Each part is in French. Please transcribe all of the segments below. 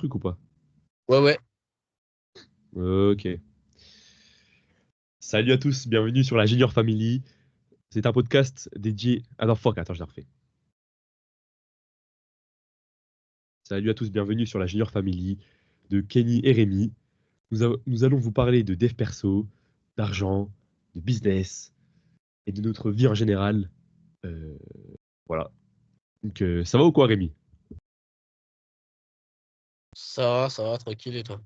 truc ou pas? Ouais. Ok. Salut à tous, bienvenue sur la Junior Family. C'est un podcast dédié. Ah non, fuck, attends, je la refais. Salut à tous, bienvenue sur la Junior Family de Kenny et Rémi. Nous allons vous parler de dev perso, d'argent, de business et de notre vie en général. Euh, voilà. Donc, ça va ou quoi, Rémi? Ça va, tranquille et toi?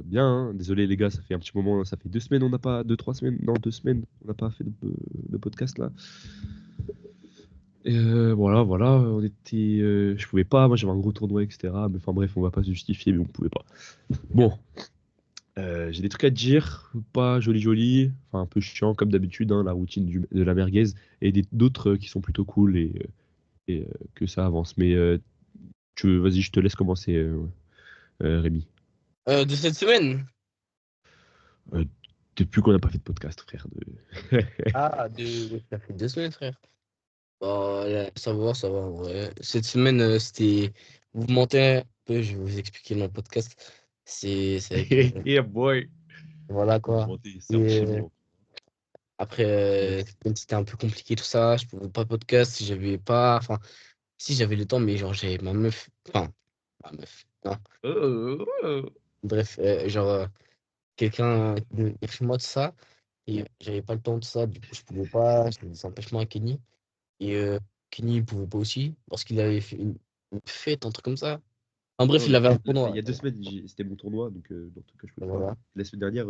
Bien, hein. Désolé les gars, ça fait un petit moment, ça fait 2 semaines, on n'a pas, 2, 3 semaines, non, 2 semaines, on n'a pas fait de podcast là. Voilà, on était, je pouvais pas, moi j'avais un gros tournoi, etc. Mais enfin bref, on va pas se justifier, mais on pouvait pas. Bon, j'ai des trucs à te dire, pas joli, enfin un peu chiant comme d'habitude, hein, la routine de la merguez, et d'autres qui sont plutôt cool et que ça avance. Mais vas-y, je te laisse commencer, Rémi. De cette semaine? Euh, Depuis qu'on n'a pas fait de podcast, frère. Oui, ça fait 2 semaines, frère. Bah, là, ça va, ouais. Cette semaine, c'était. Vous mentez un peu, je vais vous expliquer dans le podcast. C'est avec. Yeah, boy. Voilà Vous quoi. mentez, c'est Et, enchaînement. après, Yes. comme c'était un peu compliqué tout ça, je pouvais pas podcast, j'avais pas. Enfin, si j'avais le temps, mais genre, j'avais ma meuf. Enfin, ma meuf. Non. Oh. Bref, genre, quelqu'un qui venait chez moi, tout ça. Et j'avais pas le temps de ça, du coup, je pouvais pas. J'avais des empêchements à Kenny. Et Kenny, il pouvait pas aussi, parce qu'il avait fait une fête, un truc comme ça. En bref, Non, il avait un il tournoi. y a 2 semaines, c'était mon tournoi, donc dans le truc que je pouvais pas. Voilà. La semaine dernière,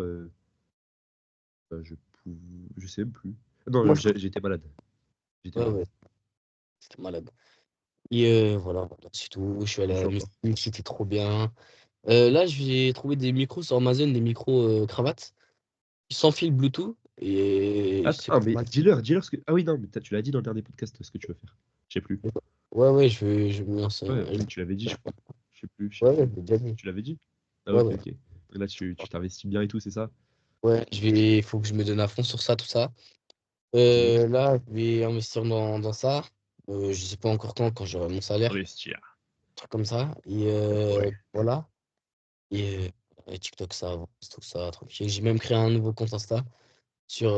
je pouvais, je sais même plus. Non, Moi, j'étais malade. J'étais ouais, malade. ouais, c'était malade. Et voilà, c'est tout. Je suis allé à la Chiant, quoi. musique, c'était trop bien. Là, j'ai trouvé des micros sur Amazon, des micros cravates, sans fil Bluetooth. Et c'est Attends, pas mais mal. dis-leur ce que. Ah oui, non, mais tu l'as dit dans le dernier podcast ce que tu veux faire. Je sais plus. Ouais, je vais me lancer. Ouais, oui, tu l'avais dit, je crois. Je sais Ouais, plus. j'ai déjà vu. Tu l'avais dit? Ah, Ouais, ok, ouais. ok. Là, tu t'investis bien et tout, c'est ça? Ouais, il faut que je me donne à fond sur ça, tout ça. Mhm. Là, je vais investir dans ça. Je sais pas encore quand j'aurai mon salaire, Investir. un truc comme ça. Et Ouais. voilà. Et TikTok, ça avance, tout ça, tranquille. J'ai même créé un nouveau compte Insta sur.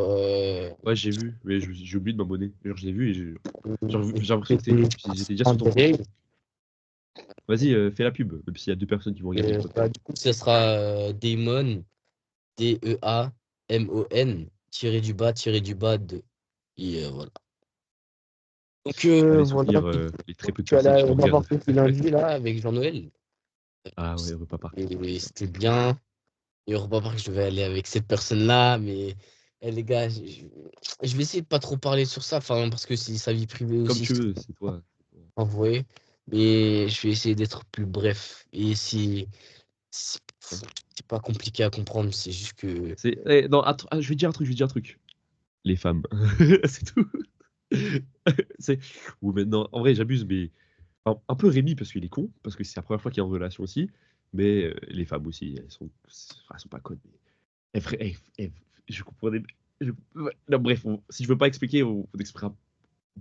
Ouais, j'ai vu, mais j'ai oublié de m'abonner. Genre, je l'ai vu et et j'ai l'impression que j'étais déjà en sur ton compte. direct. Vas-y, fais la pub, même s'il y a 2 personnes qui vont regarder le podcast. Bah, du coup, ça sera Damon, Deamon, tiré du bas de. Et voilà. Donc Allez voilà. soutenir les très peu de Je suis allé personnes qui à nous Babar regardent. Fest lundi là avec Jean-Noël. Ah ouais, repas parc. Et Trop bien. c'était bien. Et au repas parc, je devais aller avec cette personne-là, mais les gars, je vais essayer de pas trop parler sur ça, enfin, parce que c'est sa vie privée Comme aussi, tu veux, c'est toi. vous voyez. Mais je vais essayer d'être plus bref. Et c'est pas compliqué à comprendre, c'est juste que. Non, attends, je vais dire un truc. Les femmes. C'est tout. C'est. Ou maintenant, en vrai, j'abuse, mais un peu Rémi parce qu'il est con, parce que c'est la première fois qu'il est en relation aussi. Mais les femmes aussi, elles sont pas connes. Je comprenais. Ouais, non, bref, si je veux pas expliquer, on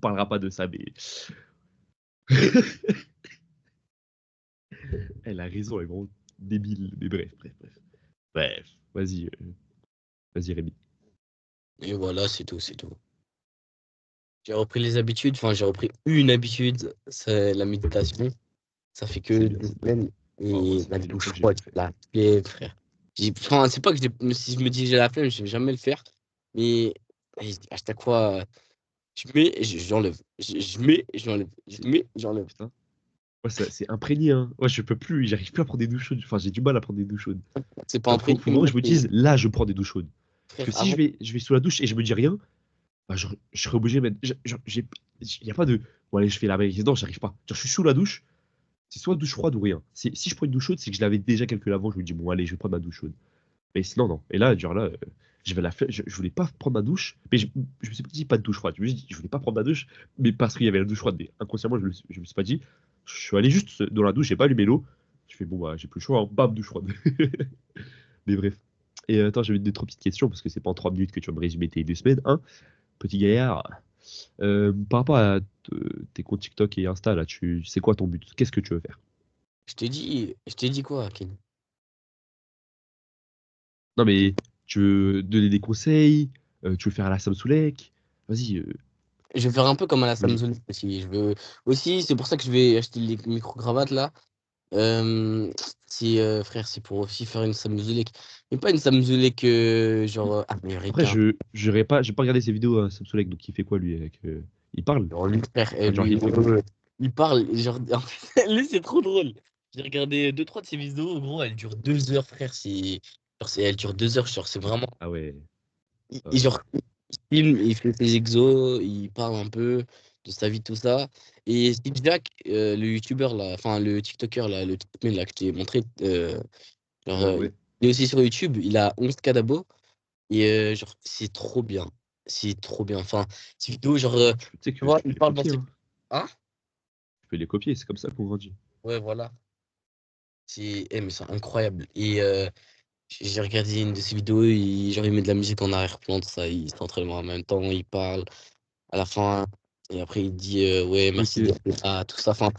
parlera pas de ça, mais. Elle a raison, elle est vraiment débile. Mais bref. Bref, vas-y, Rémi. Et voilà, c'est tout, c'est tout. J'ai repris les habitudes, enfin, j'ai repris une habitude, c'est la méditation. Ça fait C'est que bien, deux c'est bien. semaines. Oh, moi, Et ça la fait douche longtemps que j'ai froide, pas fait. la flemme, frère. Enfin, c'est pas que si je me dis j'ai la flemme, je vais jamais le faire. Mais à chaque fois, je mets et j'enlève. Je mets et j'enlève. Je C'est- mets, j'enlève. Putain. Ouais, c'est imprégné, hein. Ouais, je peux plus, j'arrive plus à prendre des douches chaudes. Enfin, j'ai du mal à prendre des douches chaudes. C'est pas un Genre, prix. faut vraiment que je me dise, là, je prends des douches chaudes. Parce que Frère, si avant. je vais sous la douche et je me dis rien, bah, je serais obligé de mettre. Il y a pas de. Bon, allez, je fais la veille. Non, j'arrive pas. Genre, je suis sous la douche, c'est soit douche froide ou rien. Si je prends une douche chaude, c'est que je l'avais déjà calculé avant. Je me dis, bon, allez, je vais prendre ma douche chaude. Mais sinon, non. Et là, genre là, je voulais pas prendre ma douche. Mais je me suis pas dit pas de douche froide. Je me suis dit, je voulais pas prendre ma douche, mais parce qu'il y avait la douche froide. Mais inconsciemment, je me suis pas dit. Je suis allé juste dans la douche, j'ai pas allumé l'eau. Je fais, bon, bah, j'ai plus le choix, hein. Bam, douche froide. Mais bref. Et attends, j'avais deux, trois petites questions, parce que c'est pas en 3 minutes que tu vas me résumer tes 2 semaines. Hein, petit gaillard. Par rapport à tes comptes TikTok et Insta, là, c'est quoi ton but? Qu'est-ce que tu veux faire? Je t'ai dit quoi, Ken? Non, mais tu veux donner des conseils, tu veux faire à la Samsoulek. Vas-y, Je vais faire un peu comme à la vas-y. Samsung aussi. Je veux aussi, c'est pour ça que je vais acheter les micro-cravates là. Euh, frère, c'est pour aussi faire une Samsung. Mais pas une Samsung genre Après, américain. j'ai pas regardé ses vidéos à Samsoulek, donc il fait quoi lui avec, il parle? Genre, lui, frère, Enfin, genre, il fait quoi? il parle. Genre, en fait, lui, c'est trop drôle. J'ai regardé deux, trois de ses vidéos. Gros, elle dure 2 heures, frère. Elle dure 2 heures. Genre, c'est vraiment. Ah ouais. Ouais. Genre, il filme, il fait ses exos, il parle un peu de sa vie, tout ça. Et Steve Jack, le youtubeur là, enfin le TikToker là, le TikTok là que je t'ai montré, genre, Ouais. il est aussi sur YouTube, il a 11K d'abos. Et genre, c'est trop bien. C'est trop bien. Enfin, ces vidéos, genre, Tu sais tu que vois, tu peux il les parle dans copier, ses. hein. Hein? Tu peux les copier, c'est comme ça qu'on grandit. Ouais, voilà. Mais c'est incroyable. Et j'ai regardé une de ses vidéos, genre, il met de la musique en arrière-plan, tout ça, il s'entraîne en même temps, il parle à la fin. Et après, il dit, ouais, merci Ok, d'être là, tout ça. Enfin,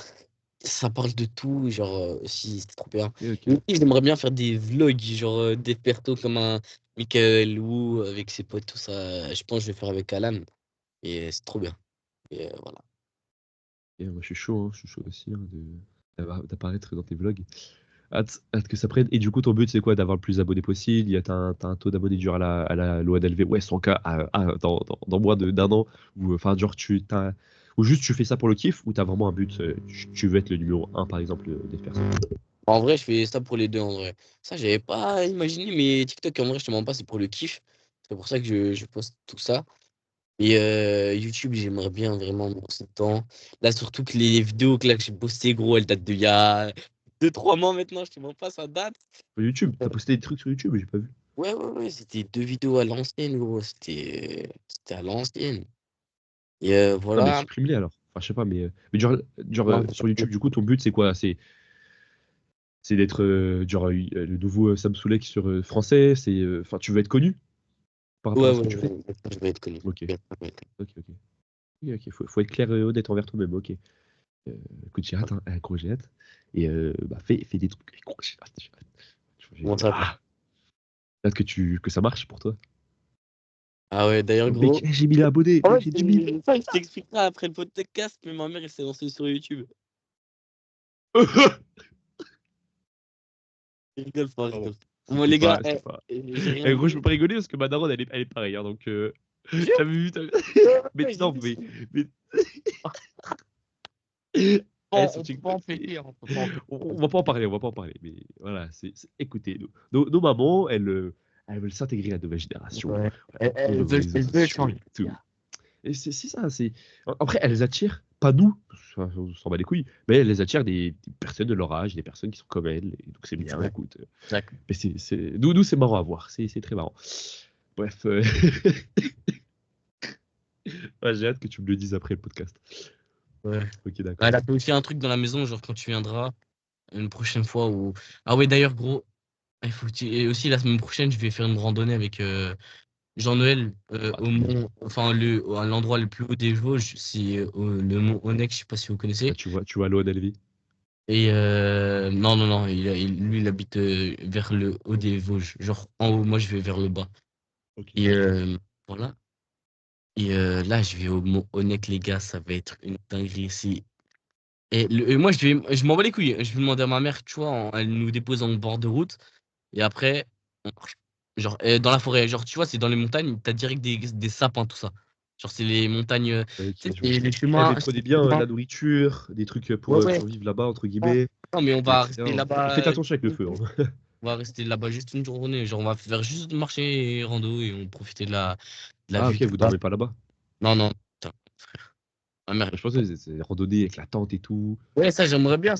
ça parle de tout, genre, si, c'est trop bien. ok, Et ok. aussi, j'aimerais bien faire des vlogs, genre, des pertos comme un Michael Wu avec ses potes, tout ça. Je pense que je vais faire avec Alan. Et c'est trop bien. Et voilà. Et moi, je suis chaud aussi hein, d'apparaître dans tes vlogs. Hâte que ça prenne. Et du coup, ton but, c'est quoi? D'avoir le plus d'abonnés possible? T'as un taux d'abonnés dur à la loi d'LV. Ouais, 100K dans moins d'un an. Ou enfin, genre, ou juste tu fais ça pour le kiff, ou t'as vraiment un but, tu veux être le numéro un par exemple, des personnes. En vrai, je fais ça pour les deux, en vrai. Ça, j'avais pas imaginé, mais TikTok, en vrai, je te mens pas, c'est pour le kiff. C'est pour ça que je poste tout ça. Et YouTube, j'aimerais bien vraiment me lancer dedans. Là, surtout que les vidéos que j'ai postées, gros, elles datent d'il y a 2 3 mois maintenant, je te mens pas, ça date. Sur YouTube, t'as posté des trucs sur YouTube, j'ai pas vu. Ouais, ouais, ouais, c'était 2 vidéos à l'ancienne, gros. C'était à l'ancienne. Et Non, mais voilà. supprime-les alors. Enfin, je sais pas, mais Non, sur YouTube, du coup, ton but, c'est quoi? C'est d'être le nouveau Sam Soulek sur français. Enfin, tu veux être connu par rapport ouais, à ce ouais, que tu ouais, fais? ouais, je vais être connu. Ok, Je vais être connu. ok, ok. Ok, ok. Faut être clair et honnête envers toi-même. Ok. Euh, Écoute, j'ai hâte, hein. Gros, j'ai hâte. Et bah, fais des trucs. Gros, j'ai hâte, j'ai hâte. Comment ça? J'ai hâte que ça marche pour toi. Ah ouais, d'ailleurs, Oh, mec, gros. j'ai 1000 abonnés. En Mec, fait, j'ai 10 000. ça, je t'expliquerai après le podcast, mais ma mère, elle s'est lancée sur YouTube. Je rigole pas, je Pardon. rigole pas. Bon, les gars, C'était pas. j'ai rien Gros, je dit. peux pas rigoler parce que ma daronne, elle est pareille. Hein, donc, Jure? t'as vu. Ouais, Mais ouais, j'ai non, vu. mais elles sont On peut pas TikTok. en péter, on peut pas en péter. On va pas en parler, on va pas en parler. Mais voilà, écoutez, nos mamans, elles veulent s'intégrer à la nouvelle génération. Ouais. Voilà, sur nos réseaux Elles veulent sociaux changer. et tout. Et c'est ça. Après, elles attirent, pas nous, enfin, on s'en bat les couilles, mais elles les attirent des personnes de leur âge, des personnes qui sont comme elles. Et donc c'est bien, Ouais. écoute. D'accord. Mais nous, c'est marrant à voir. C'est très marrant. Bref, ouais, j'ai hâte que tu me le dises après le podcast. Ouais. Ok, Elle d'accord. a fait aussi un truc dans la maison, genre quand tu viendras une prochaine fois. Ah ouais, d'ailleurs, gros, et aussi la semaine prochaine, je vais faire une randonnée avec Jean-Noël Ah, au trop bien. mont, enfin, à l'endroit le plus haut des Vosges, c'est le mont Honex, je sais pas si vous Ah, connaissez. tu vois l'ONLV. Et non, non, non, lui, il habite vers le haut des Vosges. Genre, en haut, moi, je vais vers le bas. Ok. Et voilà. Et là, je vais au Mont Honeck, les gars, ça va être une dinguerie ici. Et moi, je m'en bats les couilles. Je vais demander à ma mère, tu vois, elle nous dépose en bord de route. Et après, on marche. Genre, dans la forêt. Genre, tu vois, c'est dans les montagnes, t'as direct des sapins, tout ça. Genre, c'est les montagnes. Tu Ok, sais, je vois. c'est les Eh, mais chemins. prenez bien la nourriture, des trucs Ouais, ouais. pour vivre là-bas, entre Non, guillemets, non, mais on et va etc. rester Hein. Et faites là-bas. attention avec le feu. Hein. On va rester là-bas juste une journée. Genre, on va faire juste marcher et rando et on profiter de la Ah, vue, ok, tout vous ça. dormez pas là-bas. Non, non. Putain, ma mère, Moi, je pensais que c'est randonnée avec la tente et tout. ouais, ça j'aimerais bien,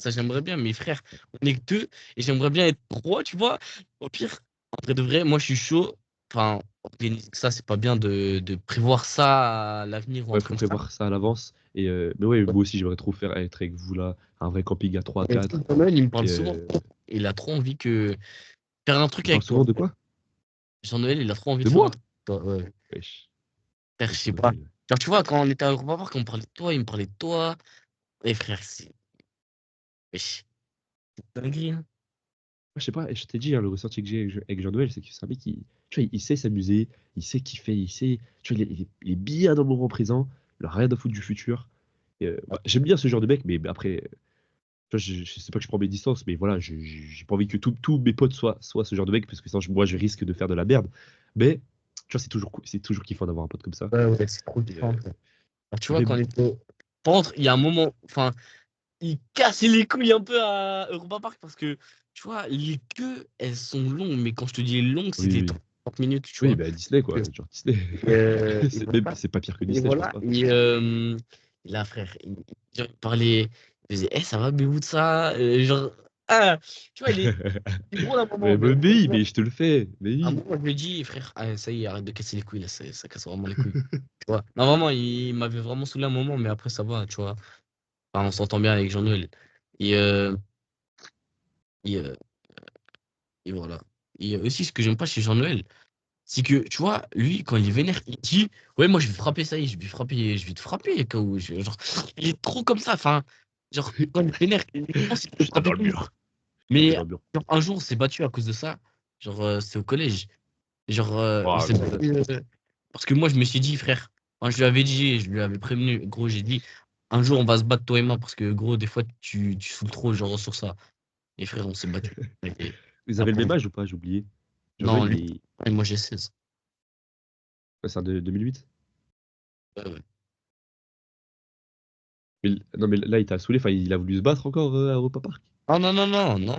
mes frères, on est que deux, et j'aimerais bien être trois, tu vois. Au pire, en vrai de vrai, moi je suis chaud. Enfin, ça, c'est pas bien de prévoir ça à l'avenir ou un Ouais, truc faut comme ça. prévoir ça à l'avance. Mais ouais, moi aussi, j'aimerais trop faire être avec vous là, un vrai camping à 3 Et 4. Samuel, il me parle Et souvent. Il a trop envie que faire un truc il parle avec toi. souvent de quoi? Jean-Noël, il a trop envie De de faire un moi? truc avec toi. Ouais. Wesh, Frère, je sais pas. Jean-Noël. Genre, tu vois, quand on était à Europa Park, on parlait de toi, il me parlait de toi. Et frère, wesh. dinguerie, hein. Je sais pas, et je t'ai dit, hein, le ressenti que j'ai avec Jean-Noël, c'est que c'est un mec qui, tu vois, il sait s'amuser, il sait kiffer, il sait, tu vois, il est bien dans le moment présent, il a rien à foutre du futur. Et, bah, j'aime bien ce genre de mec, mais après, tu vois, je sais pas que je prends mes distances, mais voilà, j'ai pas envie que tous mes potes soient ce genre de mec, parce que sinon, moi, je risque de faire de la merde. Mais, tu vois, c'est toujours, c'est toujours kiffant d'avoir un pote comme ça. Ouais, c'est trop Et, kiffant. Alors, tu et vois, quand même, on était. Par contre, il y a un moment. Enfin, il casse les couilles un peu à Europa Park parce que, tu vois, les queues, elles sont longues. Mais quand je te dis longues, c'est oui, des oui, 30 minutes, tu oui, vois. bah, Disney, quoi, genre Disney. Et Même, voilà. c'est pas pire que Et Disney, je pense voilà. pas. Et là, frère, genre, il parlait. Il faisait, ça va, Béwoud, ça? Genre, ah, tu vois, il est drôle à un moment. Mais, mais je te le fais, mais À un oui. moment, je lui ai dit, frère, ça y est, arrête de casser les couilles, là, ça casse vraiment les couilles. Tu vois. Non, vraiment, il m'avait vraiment saoulé un moment, mais après, ça va, tu vois. Enfin, on s'entend bien avec Jean-Noël. Et, et, euh, et voilà. Et aussi, ce que j'aime pas chez Jean-Noël, c'est que, tu vois, lui, quand il est vénère, il dit, ouais, moi, je vais frapper, ça y est, je vais te frapper. Genre, il est trop comme ça. Enfin, genre, quand il est vénère, je pense qu'il peut Je tape frapper dans le tout le monde. mur. Je tapais Mais dans le mur. genre, un jour, on s'est battu à cause de ça. Genre, c'est au collège. Genre, on Oh, s'est gros. battu. Parce que moi, je me suis dit, frère, enfin, je lui avais dit, je lui avais prévenu, gros, j'ai dit, un jour, on va se battre, toi et moi, parce que, gros, des fois, tu saoules trop, genre, sur ça. Et frère, on s'est battu. Et Vous avez le après, même âge ou pas? J'ai oublié. non, Jean-Noël, lui, il est. et moi, j'ai 16. Ouais, c'est un de 2008. Ouais. Non, mais là, il t'a saoulé. Enfin, il a voulu se battre encore à Europa Park. Ah non, non, non, non,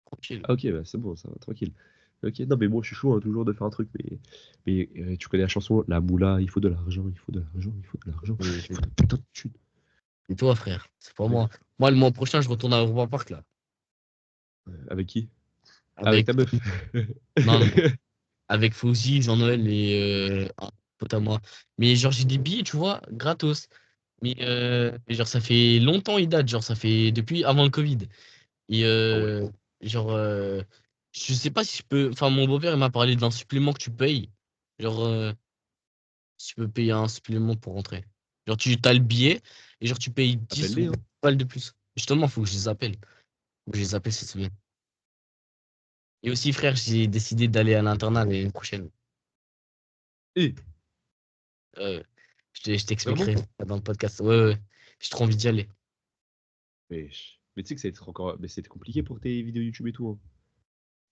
tranquille. Ah, ok, bah, c'est bon, ça va, tranquille. Ok, non, mais moi, je suis chaud hein, toujours de faire un truc. Mais tu connais la chanson La Moula, il faut de l'argent, il faut de l'argent, il faut de l'argent, il faut de la putain de thune. Et toi, frère, c'est pas Ouais. moi. Moi, le mois prochain, je retourne à Europa Park, là. Avec qui? Ah, avec Avec, ta meuf. non, non, avec Fauzi, Jean-Noël et un pote à moi. Mais genre, j'ai des billets, tu vois, gratos. Mais genre, ça fait longtemps, il date. Genre, ça fait depuis avant le Covid. Et Ah ouais. genre, je sais pas si je peux. Enfin, mon beau-père, il m'a parlé d'un supplément que tu payes. Genre, si tu peux payer un supplément pour rentrer. Genre, tu as le billet et genre, tu payes 10 ou Appelle-les, 20 hein. balles de plus. Justement, faut que je les appelle. Faut que je les appelle cette semaine. Et aussi, frère, j'ai décidé d'aller à l'internat l'année prochaine. Eh, Euh, je vraiment? t'expliquerai dans le podcast. Ouais, ouais. J'ai trop envie d'y aller. Mais tu sais que ça va être encore. Mais c'était compliqué pour tes vidéos YouTube et tout, hein.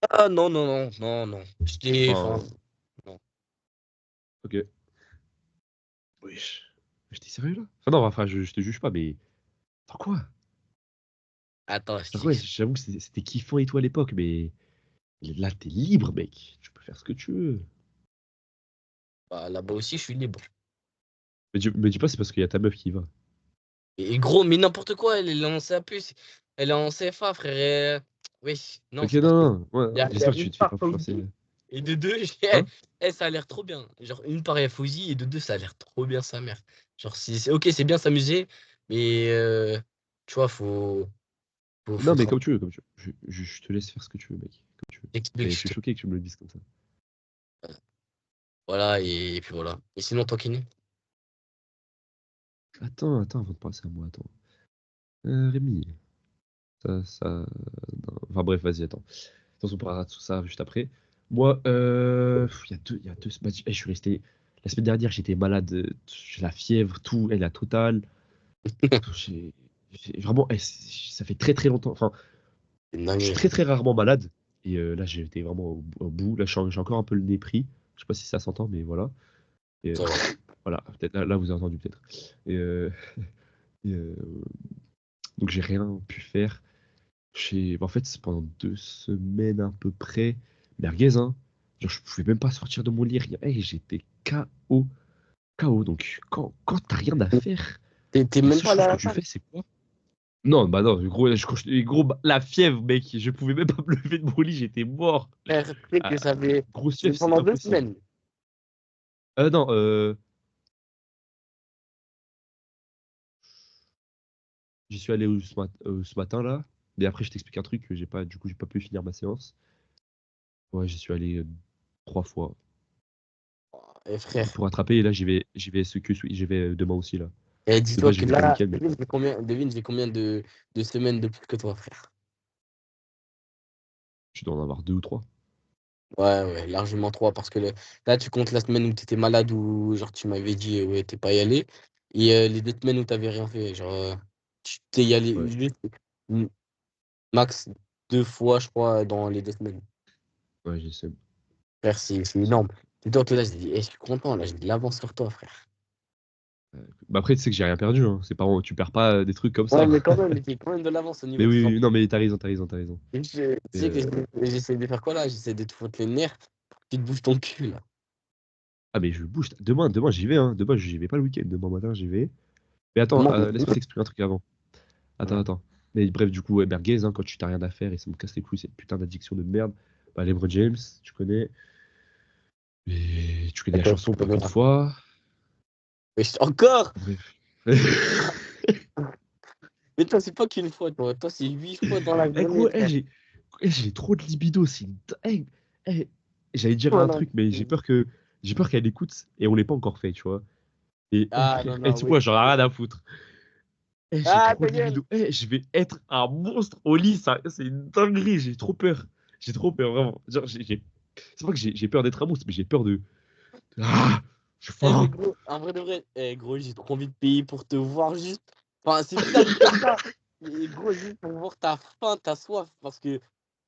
Ah non, non, non, non, non. Enfin, Enfin, non. ok. Wesh. Mais t'es sérieux là? Enfin, non, enfin, je te juge pas, mais. Attends, quoi? Attends, je Genre, ouais, t'explique. j'avoue que c'était kiffant et tout à l'époque, mais là, t'es libre, mec. Tu peux faire ce que tu veux. Bah, là-bas aussi, je suis libre. Me dis pas, c'est parce qu'il y a ta meuf qui y va. Et gros, mais n'importe quoi, elle est en CAP, elle est en CFA, frère. Oui, non, Ok, c'est non, parce que non, ouais, il y a j'espère que tu une te fais part pas Fauzi, influencer. et de deux, Hein? ça a l'air trop bien. Genre, une part il y a Fauzi, et de deux, ça a l'air trop bien sa mère. Genre, ok, c'est bien s'amuser, mais tu vois, faut Non, mais travailler. comme tu veux, comme tu veux. Je te laisse faire ce que tu veux, mec. Comme tu veux. T'expliques, Mais je suis choqué que tu me le dises comme ça. voilà, et puis voilà. Et sinon, ton kiné? Attends, avant de passer à moi, attends. Rémi, ça. Non. Enfin bref, vas-y, attends. De toute façon, on parlera de tout ça juste après. Moi, il y a deux semaines, je suis resté. La semaine dernière, j'étais malade, j'ai la fièvre, tout, et la totale. J'ai vraiment, ça fait très très longtemps. Enfin, C'est une je suis dinguerie, très hein. très rarement malade. Et là, j'étais vraiment au bout. Là, j'ai encore un peu le nez pris. Je sais pas si ça s'entend, mais voilà. Et, Ça va. voilà, peut-être là, vous avez entendu peut-être. Et, et, donc j'ai rien pu faire. En fait, c'est pendant 2 semaines à peu près. Merguez, hein. Genre, je pouvais même pas sortir de mon lit, rien. Hey, j'étais KO. KO. Donc, quand t'as rien à faire, T'es la même seule pas là chose à que la tu salle? fais, c'est quoi? Non, bah non, gros, gros, la fièvre, mec. Je pouvais même pas me lever de mon lit, j'étais mort. Frère, tu sais que Ah, ça fait grosse c'est fièvre, c'est pendant deux impossible. semaines. Non, j'y suis allé ce matin, là. Mais après, je t'explique un truc que du coup, j'ai pas pu finir ma séance. Ouais, j'y suis allé 3 fois. Eh, frère, Pour attraper, et là, j'y vais demain aussi, là. De dis-toi base, j'y que vais que le là, week-end, mais devine, j'ai combien de semaines de plus que toi, frère. Tu dois en avoir 2 ou 3. Ouais, largement 3 parce que là, tu comptes la semaine où tu étais malade ou genre tu m'avais dit, ouais, t'es pas y allé. Et les 2 semaines où t'avais rien fait. Genre, tu t'es y allé Ouais, juste mm, max 2 fois, je crois, dans les 2 semaines. ouais, j'essaie. Frère, c'est énorme. Dis-toi que là, je dis, je suis content, là, j'ai de l'avance sur toi, frère. Bah après, tu sais que j'ai rien perdu, hein. C'est pas, tu perds pas des trucs comme Ouais, ça. mais quand même, j'ai quand même de l'avance au Mais niveau des oui, oui, champions. non, mais t'as raison, t'as raison, t'as raison. Tu Et, sais que j'essaie de faire quoi là? J'essaie de te foutre les nerfs pour que tu te bouges ton cul là. Ah, mais je bouge. Demain, j'y vais, hein. Demain, j'y vais pas le week-end. Demain matin, j'y vais. Mais attends, Comment? laisse-moi t'expliquer un truc avant. Attends, Ouais. attends. Mais bref, du coup, ouais, merguez, hein, quand tu t'as rien à faire et ça me casse les couilles, cette putain d'addiction de merde. Bah, LeBron James, tu connais. Et tu connais la D'accord, tu chanson connais encore une là. fois. Encore? Bref. Mais toi, c'est pas qu'une fois, toi. Toi, c'est 8 fois dans la Eh journée, gros, frère. j'ai trop de libido. Eh, j'allais dire un Voilà. truc, mais j'ai peur qu'elle écoute et on l'ait pas encore fait, tu vois. Et Ah frère, non, non, tu sais oui. quoi, j'en ai rien à foutre. J'ai Ah, trop ta de gueule! libido. Je vais être un monstre au lit, ça, c'est une dinguerie. J'ai trop peur. J'ai trop peur, vraiment. Genre, c'est pas que j'ai peur d'être un monstre, mais j'ai peur de. Ah, je suis Mais faim. gros, en vrai de vrai, gros, j'ai trop envie de payer pour te voir juste. Enfin, c'est bizarre dit comme ça. Mais gros, juste pour voir ta faim, ta soif. Parce que,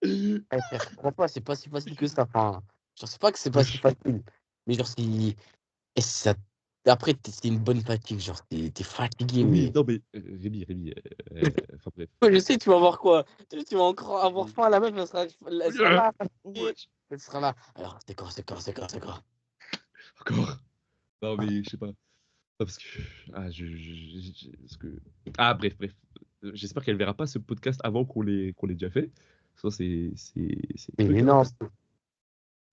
frère, je crois pas, c'est pas si facile que ça. Enfin, je sais pas que c'est pas si Wesh. facile. Mais genre, si. Et ça... Après, c'est une bonne fatigue. Genre, t'es fatigué, Oui, mais. non, mais Rémi, enfin bref. Ouais, je sais, tu vas voir quoi. Tu vas encore avoir faim, la meuf, elle sera là, fatiguée. Wesh. Elle sera là. Alors, c'est quoi? Encore. Non, mais je sais pas. Parce que. Ah, parce que... Ah, bref. J'espère qu'elle verra pas ce podcast avant qu'on l'ait déjà fait. Ça, c'est Mais truc, hein. non. De toute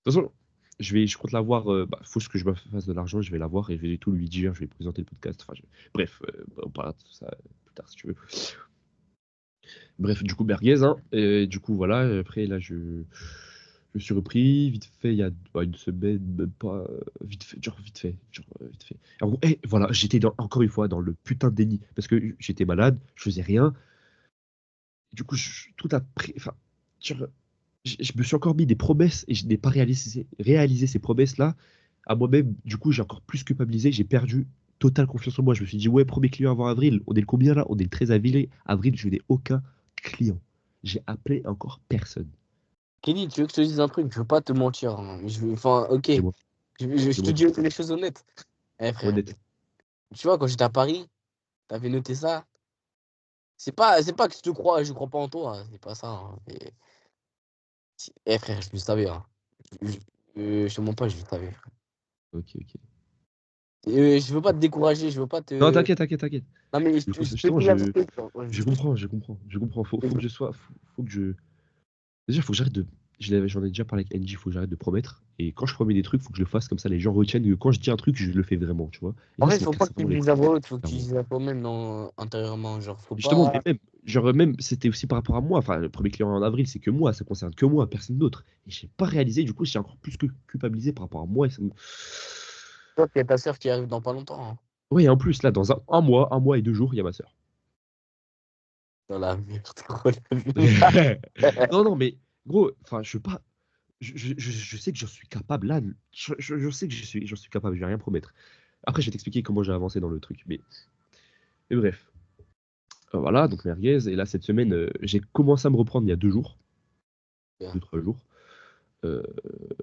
façon, je compte la voir. Bah, faut que je me fasse de l'argent, je vais la voir et je vais tout lui dire, je vais lui présenter le podcast. Enfin, bref, on parlera de tout ça plus tard si tu veux. Bref, du coup, merguez, hein. Et du coup, voilà. Après, là, je me suis repris vite fait il y a une semaine, même pas. Vite fait, genre vite fait. Vite fait. En gros, voilà, j'étais encore une fois dans le putain de déni parce que j'étais malade, je faisais rien. Du coup, tout a pris. Enfin, genre, je me suis encore mis des promesses et je n'ai pas réalisé ces promesses-là à moi-même. Du coup, j'ai encore plus culpabilisé. J'ai perdu totale confiance en moi. Je me suis dit, ouais, premier client avant avril. On est le combien là? On est le 13 avril. Avril, je n'ai aucun client. J'ai appelé encore personne. Kenny, tu veux que je te dise un truc? Je veux pas te mentir, hein. Enfin, ok. Dis-moi, Je te dis-moi dis tout. les choses honnêtes. Eh frère, Honnête. tu vois, quand j'étais à Paris, t'avais noté ça. C'est pas que je crois pas en toi, hein. C'est pas ça, hein. Frère, je le savais, hein. Je te mens pas, je le savais. Ok. Je veux pas te décourager, je veux pas Non, te. t'inquiète. Non, mais je te Justement, dis la vérité. je comprends. Faut que je sois. Faut que je. Déjà, faut que j'arrête de. J'en ai déjà parlé avec Angie, faut que j'arrête de promettre. Et quand je promets des trucs, faut que je le fasse comme ça. Les gens retiennent que quand je dis un truc, je le fais vraiment, tu vois. Et En là, fait, ça me faut pas casse que tu vraiment les dises couilles. à voix haute, faut que tu Clairement. dises à toi-même intérieurement. Genre, faut Justement, pas. mais même, genre, même, c'était aussi par rapport à moi. Enfin, le premier client en avril, c'est que moi, ça concerne que moi, personne d'autre. Et j'ai pas réalisé, du coup, j'ai encore plus que culpabilisé par rapport à moi. Et Toi, il y a ta soeur qui arrive dans pas longtemps, hein. Oui, en plus, là, dans un mois et 2 jours, il y a ma sœur. Dans la merde, gros, la vie. Non, mais gros, enfin, je veux pas. Je sais que j'en suis capable là. Je sais que j'en suis capable, je vais rien promettre. Après, je vais t'expliquer comment j'ai avancé dans le truc. Mais bref. Voilà, donc merguez. Et là, cette semaine, j'ai commencé à me reprendre il y a 2 jours, Bien. 2, 3 jours. Euh,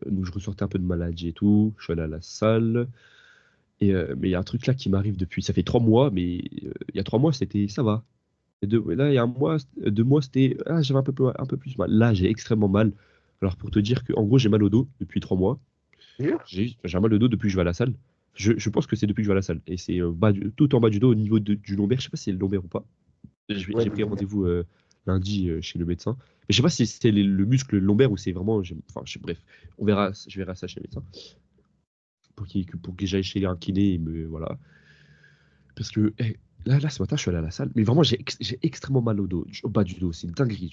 donc, je ressortais un peu de maladie et tout. Je suis allé à la salle. Mais il y a un truc là qui m'arrive depuis. Ça fait 3 mois, mais il y a 3 mois, ça va. Là, il y a un mois, 2 mois, c'était. Ah, j'avais un peu plus mal. Là, j'ai extrêmement mal. Alors, pour te dire que, en gros, j'ai mal au dos depuis 3 mois. Sûr? J'ai un mal de dos depuis que je vais à la salle. Je pense que c'est depuis que je vais à la salle. Et c'est tout en bas du dos, au niveau du lombaire. Je sais pas si c'est le lombaire ou pas. Ouais, J'ai pris rendez-vous lundi chez le médecin. Mais je sais pas si c'est le muscle lombaire ou c'est vraiment. Enfin, bref, on verra. Je verrai ça chez le médecin. Pour que j'aille chez un kiné. Voilà. Parce que là, ce matin, je suis allé à la salle. Mais vraiment, j'ai extrêmement mal au dos. Au bas du dos. C'est une dinguerie.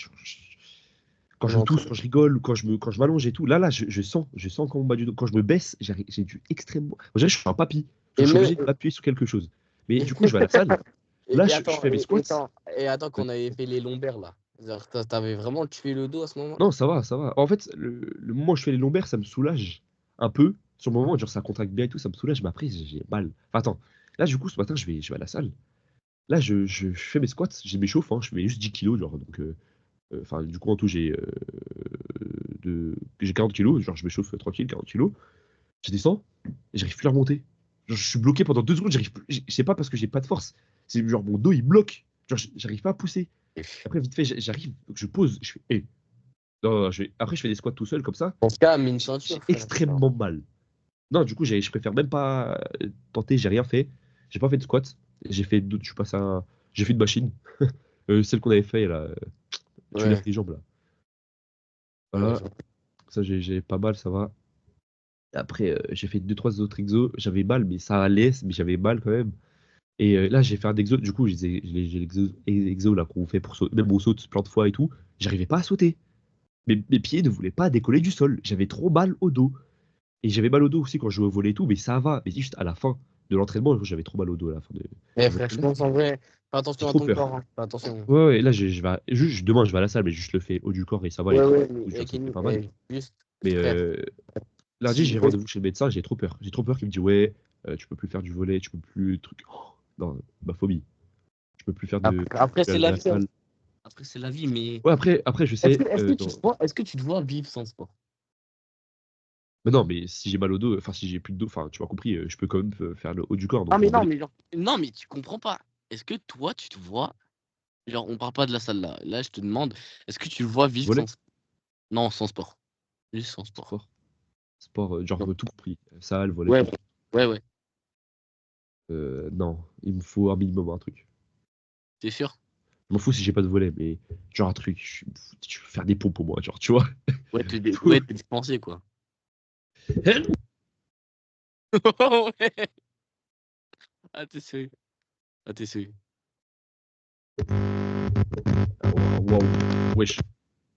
Quand je non, tousse, quand je rigole, ou quand je m'allonge et tout, là, je sens quand mon bas du dos, quand je me baisse, j'ai du extrêmement. Je suis un papy, je Et suis même. obligé de m'appuyer sur quelque chose. Mais du coup, je vais à la salle, là, Et je attends, fais mes squats. et attends Ouais, qu'on avait fait les lombaires là. Genre, t'avais vraiment tué le dos à ce moment-là? Non, ça va, ça va. En fait, le moment où je fais les lombaires, ça me soulage un peu. Sur le moment, genre, ça contracte bien et tout, ça me soulage, mais après, j'ai mal. Enfin, attends. Là, du coup, ce matin, je vais à la salle. Là, je fais mes squats, je m'échauffe, hein, je fais juste 10 kilos, genre, donc, enfin, du coup, en tout, j'ai 40 kilos, genre, je m'échauffe tranquille, 40 kilos. Je descends, et j'arrive plus à remonter. Genre, je suis bloqué pendant 2 secondes, j'arrive plus, c'est pas parce que j'ai pas de force, c'est genre, mon dos, il bloque. Genre, j'arrive pas à pousser. Après, vite fait, j'arrive, je pose, je fais, non, non, après, je fais des squats tout seul, comme ça. Dans ce cas, mets une ceinture, J'ai frère. Genre. extrêmement mal. Non, du coup, je préfère même pas tenter, j'ai rien fait. J'ai pas fait de squat. Je suis passé à j'ai fait une machine. Celle qu'on avait fait, là. Tu lèves Ouais, tes jambes, là. ouais, Voilà. Ça, j'ai pas mal, ça va. Après, j'ai fait deux trois autres exos. J'avais mal, mais ça allait, mais j'avais mal quand même. Et là, j'ai fait un exo. Du coup, j'ai l'exo là qu'on fait pour sauter. Même on saute plein de fois et tout. J'arrivais pas à sauter. Mes pieds ne voulaient pas décoller du sol. J'avais trop mal au dos. Et j'avais mal au dos aussi quand je jouais au volley et tout, mais ça va. Mais juste à la fin de l'entraînement, j'avais trop mal au dos à la fin mais de frère, je l'entraînement. pense en vrai, fais J'ai attention à trop ton peur. corps, hein. Fais attention. Ouais, ouais, là, demain, je vais à la salle, mais juste le fais haut du corps et ça va. Ouais, Et ouais, mais genre, ça me fait Kenny, pas mal. juste, Mais frère, lundi, si, j'ai ouais, rendez-vous chez le médecin, j'ai trop peur. J'ai trop peur qu'il me dise, ouais, tu peux plus faire du volley, tu peux plus. Truc. Oh, non, ma phobie. Je peux plus faire après, c'est de la la vie, hein. salle. Après, c'est la vie, mais Ouais, après, je sais. est-ce que tu te vois vivre sans sport? Mais non, mais si j'ai mal au dos, enfin, si j'ai plus de dos, enfin, tu m'as compris, je peux quand même faire le haut du corps, Ah, donc mais le non, volley. mais genre, non, mais tu comprends pas. Est-ce que toi, tu te vois, genre, on parle pas de la salle là. Là, je te demande, est-ce que tu le vois vivre Volley, sans sport? Non, sans sport. Juste sans sport. sport. Sport, genre, Non. tout compris. Salle, volley, Ouais, tout. ouais, ouais. Non, il me faut un minimum, un truc. T'es sûr? Je m'en fous si j'ai pas de volet, mais genre un truc, je veux faire des pompes pour moi, genre, tu vois. Ouais, Faut- t'es dispensé, quoi. Ah, Ouais. Ah, t'es sérieux. Ah, t'es sérieux. Waouh, wesh.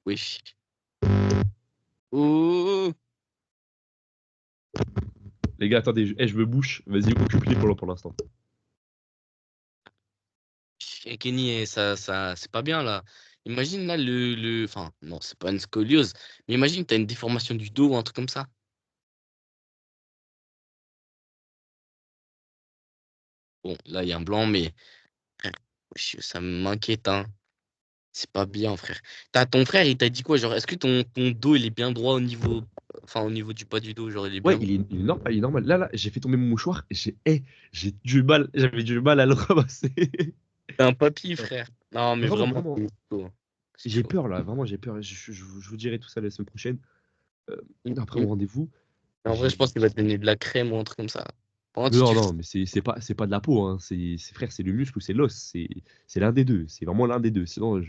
Wesh. Oh! Les gars, attendez, je me bouche. Vas-y, occupe-les pour l'instant. Eh, Kenny, c'est pas bien là. Imagine là enfin, non, c'est pas une scoliose, mais imagine t'as une déformation du dos ou un truc comme ça. Bon, là, il y a un blanc, mais frère, wesh, ça m'inquiète, hein. C'est pas bien, frère. T'as ton frère, il t'a dit quoi? Genre, est-ce que ton dos, il est bien droit au niveau, enfin, au niveau du bas du dos, genre, il est Ouais, bien droit? il est normal, il est normal. Là, j'ai fait tomber mon mouchoir et j'avais du mal à le ramasser. T'es un papy, frère. Non, mais Vraiment, vraiment, vraiment. c'est J'ai chaud. peur là, vraiment, j'ai peur. Je vous dirai tout ça la semaine prochaine. Euh, Après Mm. mon rendez-vous, En vrai, je pense qu'il va te donner de la crème ou un truc comme ça. Par contre, si non, tu... non, mais c'est pas de la peau, hein. Frère, c'est le muscle ou c'est l'os. C'est l'un des deux. C'est vraiment l'un des deux. Sinon,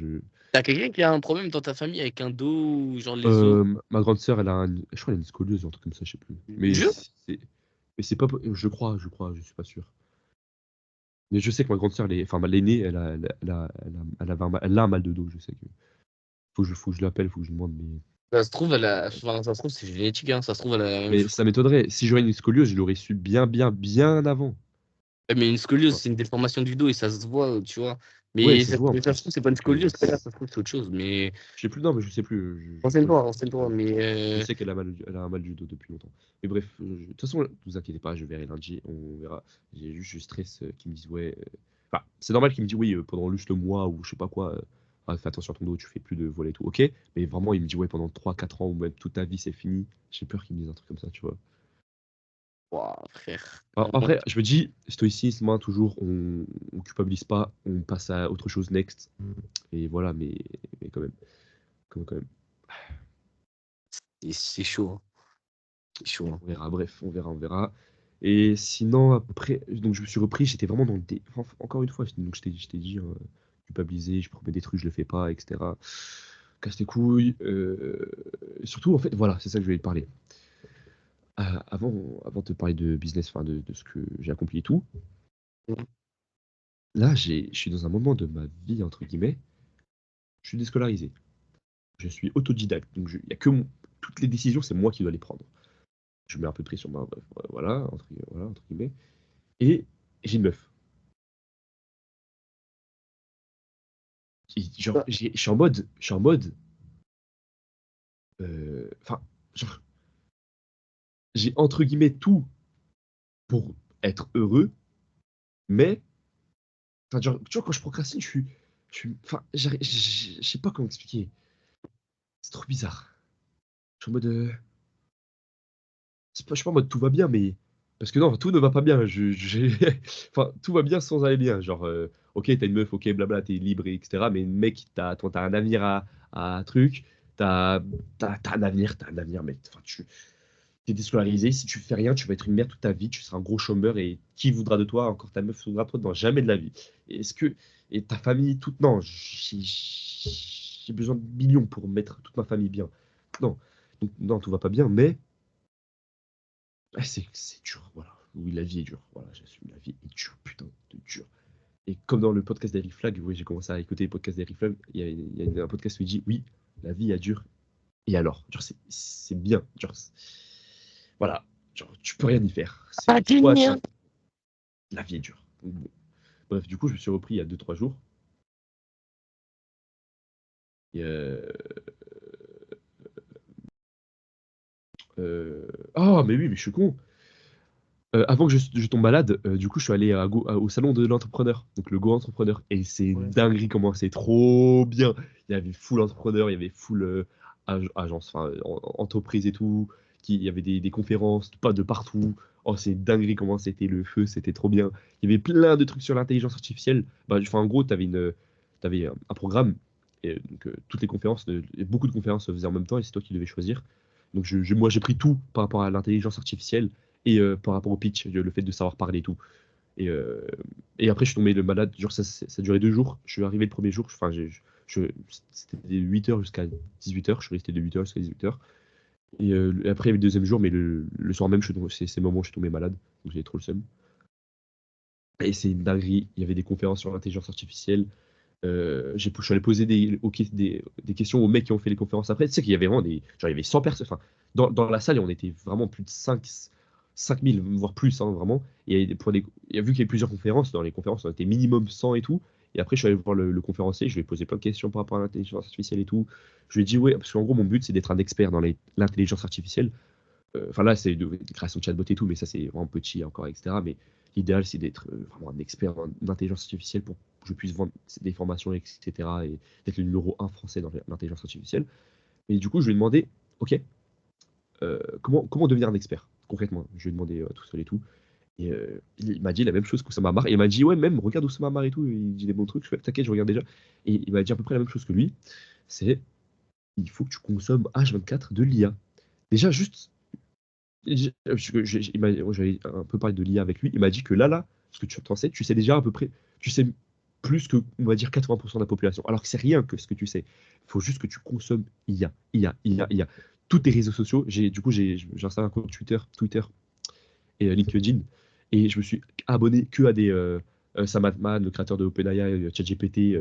T'as quelqu'un qui a un problème dans ta famille avec un dos ou genre les os? Ma grande sœur, je crois qu'elle a une scoliose ou un truc comme ça, je sais plus. Du jeu? Mais c'est pas, je suis pas sûr. Mais je sais que ma grande sœur, enfin, l'aînée, elle a un mal de dos, je sais que. Faut que je l'appelle, faut que je lui demande, Ça se trouve, enfin, ça se trouve, c'est génétique, hein. Ça se trouve, elle a la même mais chose. ça m'étonnerait. Si j'aurais une scoliose, je l'aurais su bien, bien, bien avant. Ouais, mais une scoliose, Ouais, c'est une déformation du dos et ça se voit, tu vois. ouais, ça se voit en Mais ça se trouve, plus. c'est pas une Donc, scoliose, frère, ça se trouve, c'est autre chose. Mais je sais plus, non, mais je sais plus. renseigne-toi, renseigne-toi. Mais Je sais elle a un mal du dos depuis longtemps. Mais bref, de toute façon, ne vous inquiétez pas, je verrai lundi, on verra. J'ai juste, je stresse qu'ils me disent, ouais. Enfin, c'est normal qu'ils me disent, oui, pendant juste le mois ou je sais pas quoi, fais attention à ton dos, tu fais plus de volley et tout. Ok, mais vraiment, ils me disent, ouais, pendant 3 4 ans ou même toute ta vie, c'est fini. J'ai peur qu'ils me disent un truc comme ça, tu vois. ouah, frère. Après, je me dis, stoïcisme, hein, toujours, on culpabilise pas, on passe à autre chose next. Et voilà, mais quand même, quand même. C'est chaud, hein. C'est chaud, hein. On verra, bref, on verra. Et sinon, après, donc je me suis repris, j'étais vraiment dans le encore une fois, donc je t'ai dit, hein, culpabilisé, je promets des trucs, je le fais pas, etc. Casse les couilles. Surtout, en fait, voilà, c'est ça que je voulais te parler. Avant de te parler de business, enfin de ce que j'ai accompli et tout, Mhm. là, je suis dans un moment de ma vie, entre guillemets, je suis déscolarisé. Je suis autodidacte, donc il y a que toutes les décisions, c'est moi qui dois les prendre. Je mets un peu de pression, bah, bref, voilà, entre guillemets. Et j'ai une meuf. genre, je suis en mode, enfin, genre, j'ai entre guillemets tout pour être heureux, mais, enfin, genre, tu vois, quand je procrastine, enfin, je sais pas comment expliquer. C'est trop bizarre. Je suis en mode, je suis pas en mode tout va bien, mais parce que non, tout ne va pas bien. Enfin, tout va bien sans aller bien. Genre, ok, t'as une meuf, ok, blabla, t'es libre, etc. Mais mec, t'as un avenir à un truc, t'as un avenir, mec. Enfin, t'es déscolarisé. Si tu fais rien, tu vas être une merde toute ta vie. Tu seras un gros chômeur et qui voudra de toi? Encore ta meuf voudra de toi? Non, jamais de la vie. Est-ce que et ta famille toute? Non, j'ai besoin de millions pour mettre toute ma famille bien. Non, donc, non, tout va pas bien, mais c'est dur, voilà. Oui, la vie est dure. Voilà, j'assume, la vie est dure, putain, de dure. Et comme dans le podcast d'Eric Flag, oui, j'ai commencé à écouter les podcasts d'Eric Flag, il y a un podcast où il dit, oui, la vie est dure. Et alors, genre, c'est bien. Genre, voilà, genre, tu peux rien y faire. Ah, C'est t'es soit mien. la vie est dure. Donc, bon. Bref, du coup, je me suis repris il y a 2 3 jours. Et Ah, mais oui, mais je suis con. Avant que je tombe malade, du coup, je suis allé au salon de l'entrepreneur, donc le Go Entrepreneur. Et c'est une Ouais. dinguerie comment c'est trop bien. Il y avait full entrepreneur, il y avait full agence, enfin, entreprise et tout. Il y avait des conférences, pas de partout. Oh, c'est une dinguerie comment c'était le feu, c'était trop bien. Il y avait plein de trucs sur l'intelligence artificielle. Bah, enfin, en gros, t'avais un programme. Et donc, toutes les conférences, beaucoup de conférences se faisaient en même temps et c'est toi qui devais choisir. Donc, moi, j'ai pris tout par rapport à l'intelligence artificielle et par rapport au pitch, le fait de savoir parler et tout. Et, euh, et après, je suis tombé le malade. Genre, ça a duré 2 jours. Je suis arrivé le premier jour. Enfin, c'était de 8h jusqu'à 18h. Je suis resté de 8h jusqu'à 18h. Et après, il y avait le deuxième jour, mais le soir même, c'est le moment où je suis tombé malade. Donc, j'avais trop le seum. Et c'est une dinguerie. Il y avait des conférences sur l'intelligence artificielle. Je suis allé poser des questions aux mecs qui ont fait les conférences après. Tu sais qu'il y avait vraiment genre, il y avait 100 personnes. Enfin, dans la salle, on était vraiment plus de 5000 voire plus, hein, vraiment. Vu qu'il y avait plusieurs conférences, dans les conférences, on était minimum 100 et tout. Et après, je suis allé voir le conférencier, je lui ai posé plein de questions par rapport à l'intelligence artificielle et tout. Je lui ai dit, ouais, parce qu'en gros, mon but, c'est d'être un expert dans l'intelligence artificielle. Enfin, là, c'est des créations de chatbot et tout, mais ça, c'est vraiment petit encore, etc. Mais l'idéal, c'est d'être vraiment un expert en intelligence artificielle pour que je puisse vendre des formations, etc. Et d'être le numéro un français dans l'intelligence artificielle. Et du coup, je lui ai demandé, OK, comment devenir un expert, concrètement? Je lui ai demandé tout seul et tout. Et il m'a dit la même chose qu'Oussama Mar. Et il m'a dit, ouais, même, regarde Oussama Mar et tout, il dit des bons trucs. Je fais, t'inquiète, je regarde déjà. Et il m'a dit à peu près la même chose que lui. C'est, il faut que tu consommes H24 de l'IA. Déjà, juste j'avais un peu parlé de l'IA avec lui. Il m'a dit que là, ce que tu en sais, tu sais déjà à peu près, tu sais plus que, on va dire, 80% de la population. Alors que c'est rien que ce que tu sais. Il faut juste que tu consommes IA, IA, IA, IA. Tous tes réseaux sociaux, j'ai installé un compte Twitter et LinkedIn. Et je me suis abonné que à des Sam Altman, le créateur de OpenAI, ChatGPT,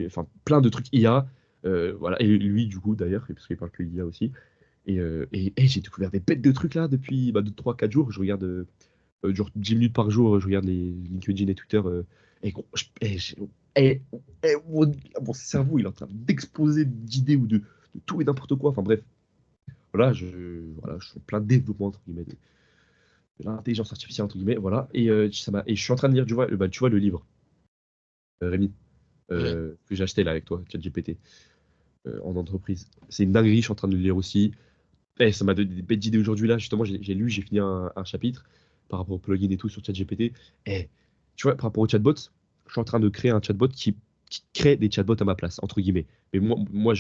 enfin plein de trucs IA. Voilà. Et lui, du coup, d'ailleurs, parce qu'il parle que IA aussi. Et j'ai découvert des bêtes de trucs là depuis 3 4 jours. Je regarde genre 10 minutes par jour, je regarde les LinkedIn et Twitter. Et gros, et- mon cerveau il est en train d'exploser d'idées ou de tout et n'importe quoi. Enfin bref, voilà, je suis en plein développement entre guillemets de l'intelligence artificielle entre guillemets. Voilà. Et je suis en train de lire, tu vois le livre, Rémi, Ouais. que j'ai acheté là avec toi, ChatGPT, en entreprise. C'est une dinguerie, je suis en train de le lire aussi. Ça m'a donné des bêtes d'idées aujourd'hui là. Justement, j'ai fini un chapitre par rapport au plugin et tout sur ChatGPT. Et tu vois, par rapport au chatbot, je suis en train de créer un chatbot qui crée des chatbots à ma place, entre guillemets. Mais moi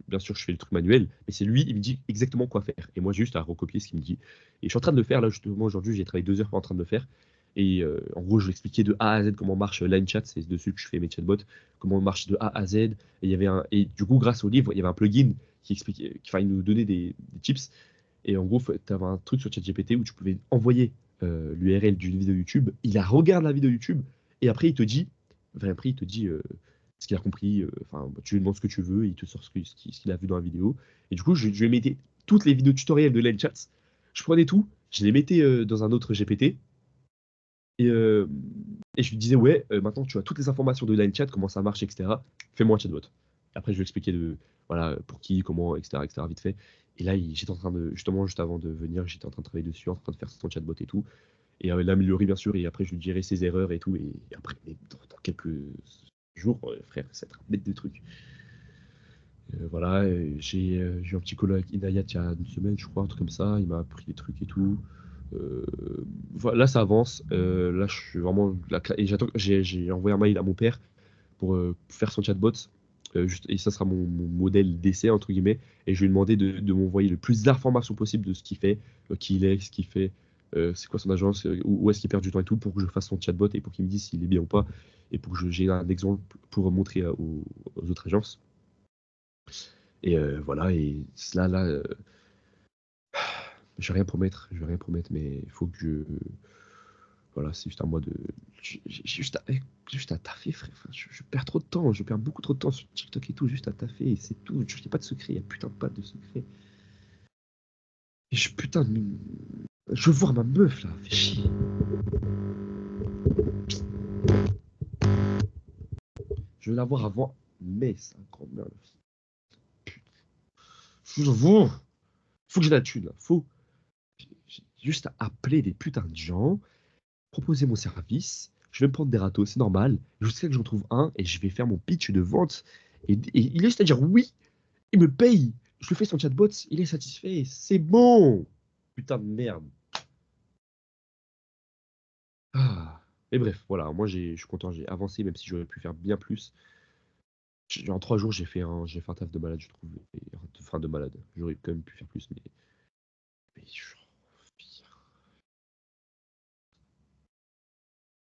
bien sûr, je fais le truc manuel, mais c'est lui, il me dit exactement quoi faire. Et moi, j'ai juste à recopier ce qu'il me dit. Et je suis en train de le faire là, justement, aujourd'hui, j'ai travaillé 2 heures en train de le faire. Et en gros, je vais expliquer de A à Z comment marche LineChat, c'est dessus que je fais mes chatbots, comment marche de A à Z. Et du coup, grâce au livre, il y avait un plugin qui expliquait, enfin, il nous donnait des tips. Et en gros, tu avais un truc sur ChatGPT où tu pouvais envoyer l'URL d'une vidéo YouTube. Il la regarde la vidéo YouTube et après il te dit ce qu'il a compris. Enfin, tu lui demandes ce que tu veux, et il te sort ce qu'il a vu dans la vidéo. Et du coup, je lui mettais toutes les vidéos tutoriels de Lenchats. Je prenais tout, je les mettais dans un autre GPT et Et je lui disais, ouais, maintenant tu as toutes les informations de Line Chat, comment ça marche, etc. Fais-moi un chatbot. Après, je lui expliquais voilà, pour qui, comment, etc., vite fait. Et là, j'étais en train de, justement, juste avant de venir, j'étais en train de travailler dessus, en train de faire son chatbot et tout. Et l'améliorer, bien sûr. Et après, je lui dirai ses erreurs et tout. Et après, dans quelques jours, frère, ça va être un mètre de trucs. Voilà, j'ai eu un petit call avec Inayat il y a une semaine, je crois, un truc comme ça. Il m'a appris des trucs et tout. Voilà, là, ça avance. Là, je suis vraiment. Et j'ai envoyé un mail à mon père pour faire son chatbot. Et ça sera mon modèle d'essai, entre guillemets. Et je lui ai demandé de m'envoyer le plus d'informations possible de ce qu'il fait, qui il est, ce qu'il fait, c'est quoi son agence, où est-ce qu'il perd du temps et tout, pour que je fasse son chatbot et pour qu'il me dise s'il est bien ou pas. Et pour que j'ai un exemple pour montrer aux autres agences. Et voilà, et là, je vais rien promettre, mais il faut que je. Voilà, c'est juste à moi de. J'ai juste à taffer, frère. Enfin, je perds trop de temps, je perds beaucoup trop de temps sur TikTok et tout, juste à taffer, et c'est tout. Je n'ai pas de secret, il y a putain pas de secret. Et putain, je veux voir ma meuf là, fais chier. Je veux la voir avant mai, c'est un grand merde. J'avoue, faut que j'ai la thune là, faut juste appeler des putains de gens, proposer mon service. Je vais me prendre des râteaux, c'est normal. Jusqu'à que j'en trouve un et je vais faire mon pitch de vente. Et il est juste à dire oui, il me paye. Je lui fais son chatbot, il est satisfait. C'est bon. Putain de merde. Ah. Et bref, voilà, moi je suis content, j'ai avancé, même si j'aurais pu faire bien plus. En 3 jours, j'ai fait un taf de malade, je trouve. Enfin, de malade. J'aurais quand même pu faire plus, mais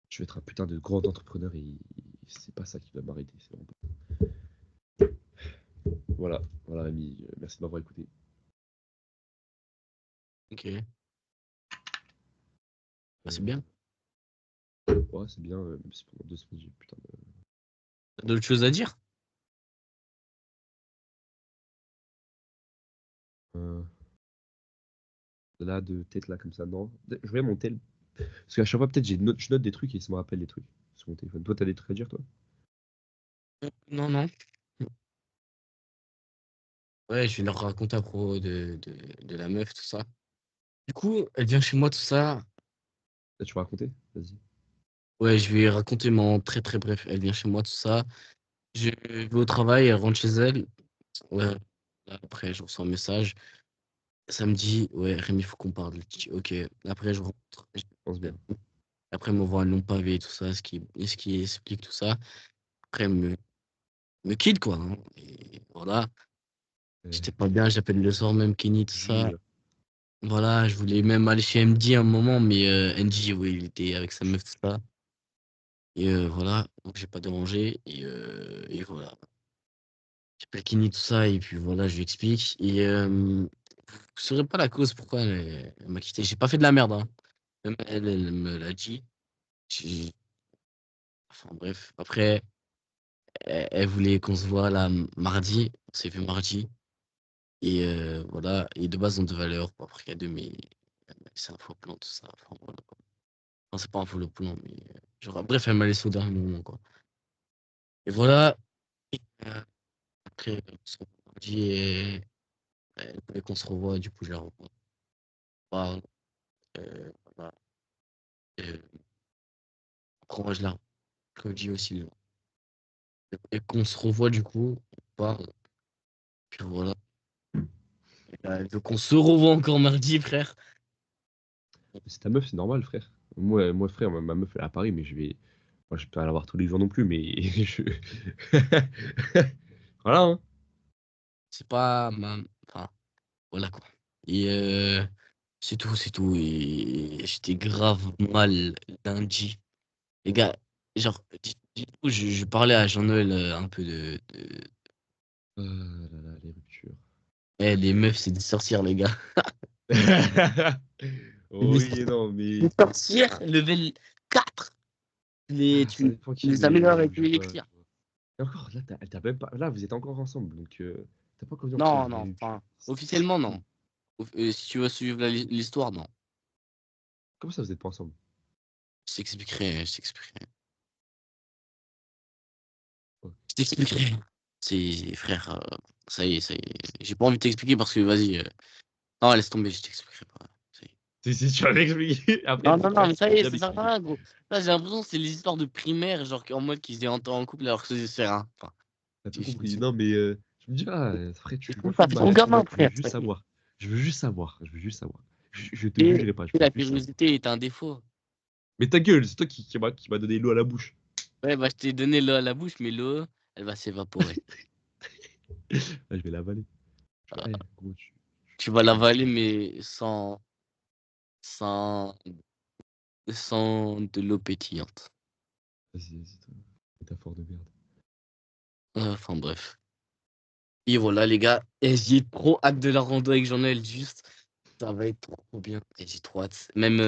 je vais être un putain de grand entrepreneur et c'est pas ça qui va m'arrêter. C'est vraiment voilà, voilà, ami, merci de m'avoir écouté. Ok. Bah, c'est Euh, bien. ouais, c'est bien, même si pendant 2 semaines, j'ai putain de. T'as d'autres choses à dire? euh, Là, de tête, là, comme ça, non. Je vais mon tel. Parce qu'à chaque fois, peut-être, je note des trucs et ça me rappelle des trucs sur mon téléphone. Toi, t'as des trucs à dire, toi? Non, non. Ouais, je vais leur raconter à propos de la meuf, tout ça. Du coup, elle vient chez moi, tout ça. Là, tu vas raconter? Vas-y. Ouais, je vais raconter mon très très bref. Elle vient chez moi, tout ça. Je vais au travail, elle rentre chez elle. Ouais. Après, je reçois un message. Ça me dit, ouais, Rémi, il faut qu'on parle. Je dis, ok. Après, je rentre. Pense bien. Après, elle m'envoie un long pavé, tout ça, ce qui explique tout ça. Après, elle me quitte, quoi, hein. Et voilà. J'étais pas bien, j'appelle le soir même Kenny, tout ça. Jure. Voilà, je voulais même aller chez MD un moment, mais NJ, oui, il était avec sa meuf, tout ça. Et voilà, donc j'ai pas dérangé. Et voilà. J'appelle Kenny, tout ça, et puis voilà, je lui explique. Et vous saurez pas la cause pourquoi elle m'a quitté. J'ai pas fait de la merde, hein. Même elle me l'a dit. J'ai- Enfin bref, après, elle voulait qu'on se voit là mardi. On s'est vu mardi. Et voilà. Et de base, on devait aller au après il y a deux, mais c'est un faux plan, tout ça. Enfin, voilà, quoi. Enfin, c'est pas un faux plan, mais genre, bref, elle m'a laissé au dernier moment, quoi. Et voilà. Et, après, on se revoit mardi et elle voulait qu'on se revoie. Du coup, je la revois. Parle, voilà. Et, après, moi, je la redis aussi. Et qu'on se revoit, du coup, on parle. Puis voilà. Donc, on se revoit encore mardi, frère. C'est ta meuf, c'est normal, frère. Moi, frère, ma meuf, elle est à Paris, mais je vais. Moi, je peux pas la voir tous les jours non plus, mais je. Voilà, hein. C'est pas ma. Enfin, voilà, quoi. Et c'est tout, c'est tout. Et j'étais grave mal lundi. Les gars, genre, dites-vous, je parlais à Jean-Noël un peu Ah là là, les ruptures. Eh, les meufs, c'est des sorcières, les gars. C'est des Oui et non, des mais. sorcières, level 4. Ça Tu dépend qui, les mais améliores avec je vois. l'élixir. Et encore, là, t'as même pas. Là, vous êtes encore ensemble, donc t'as pas encore dit encore Non, les non, ruptures. enfin, officiellement, non. Si tu veux suivre l'histoire, non. Comment ça, vous êtes pas ensemble? Je t'expliquerai, je t'expliquerai. t'expliquerai. C'est, frère, ça y est, ça y est. J'ai pas envie de t'expliquer parce que, vas-y. Non, laisse tomber, je t'expliquerai pas. Ça y est. Si tu vas m'expliquer, après, Non, tu non, non, pourras mais ça y est, ça jamais sert à expliquer. rien, gros. Là, j'ai l'impression que c'est les histoires de primaire, genre en mode qu'ils étaient en couple alors que c'est rien. Enfin, T'as tout je compris. sais. Non, mais tu me diras, après, Et tu tout me ça fous fait mal ton à l'aise. gamin, Moi, je veux frère. juste savoir. Je veux juste savoir. Je veux juste savoir. Je te Et, jugerai pas. Je et veux la juste savoir. curiosité est un défaut. Mais ta gueule, c'est toi qui m'a donné l'eau à la bouche. Ouais, bah, je t'ai donné l'eau à la bouche, mais l'eau, elle va s'évaporer. Ah, je vais l'avaler. Genre, Voilà. gros, Tu vas tu- l'avaler, mais sans, sans de l'eau pétillante. Vas-y, toi. Métaphore de merde. Enfin, bref. Et voilà, les gars, et j'ai trop hâte de la rando avec Jean-Noël, juste. Ça va être trop bien. Et j'ai trop hâte. Même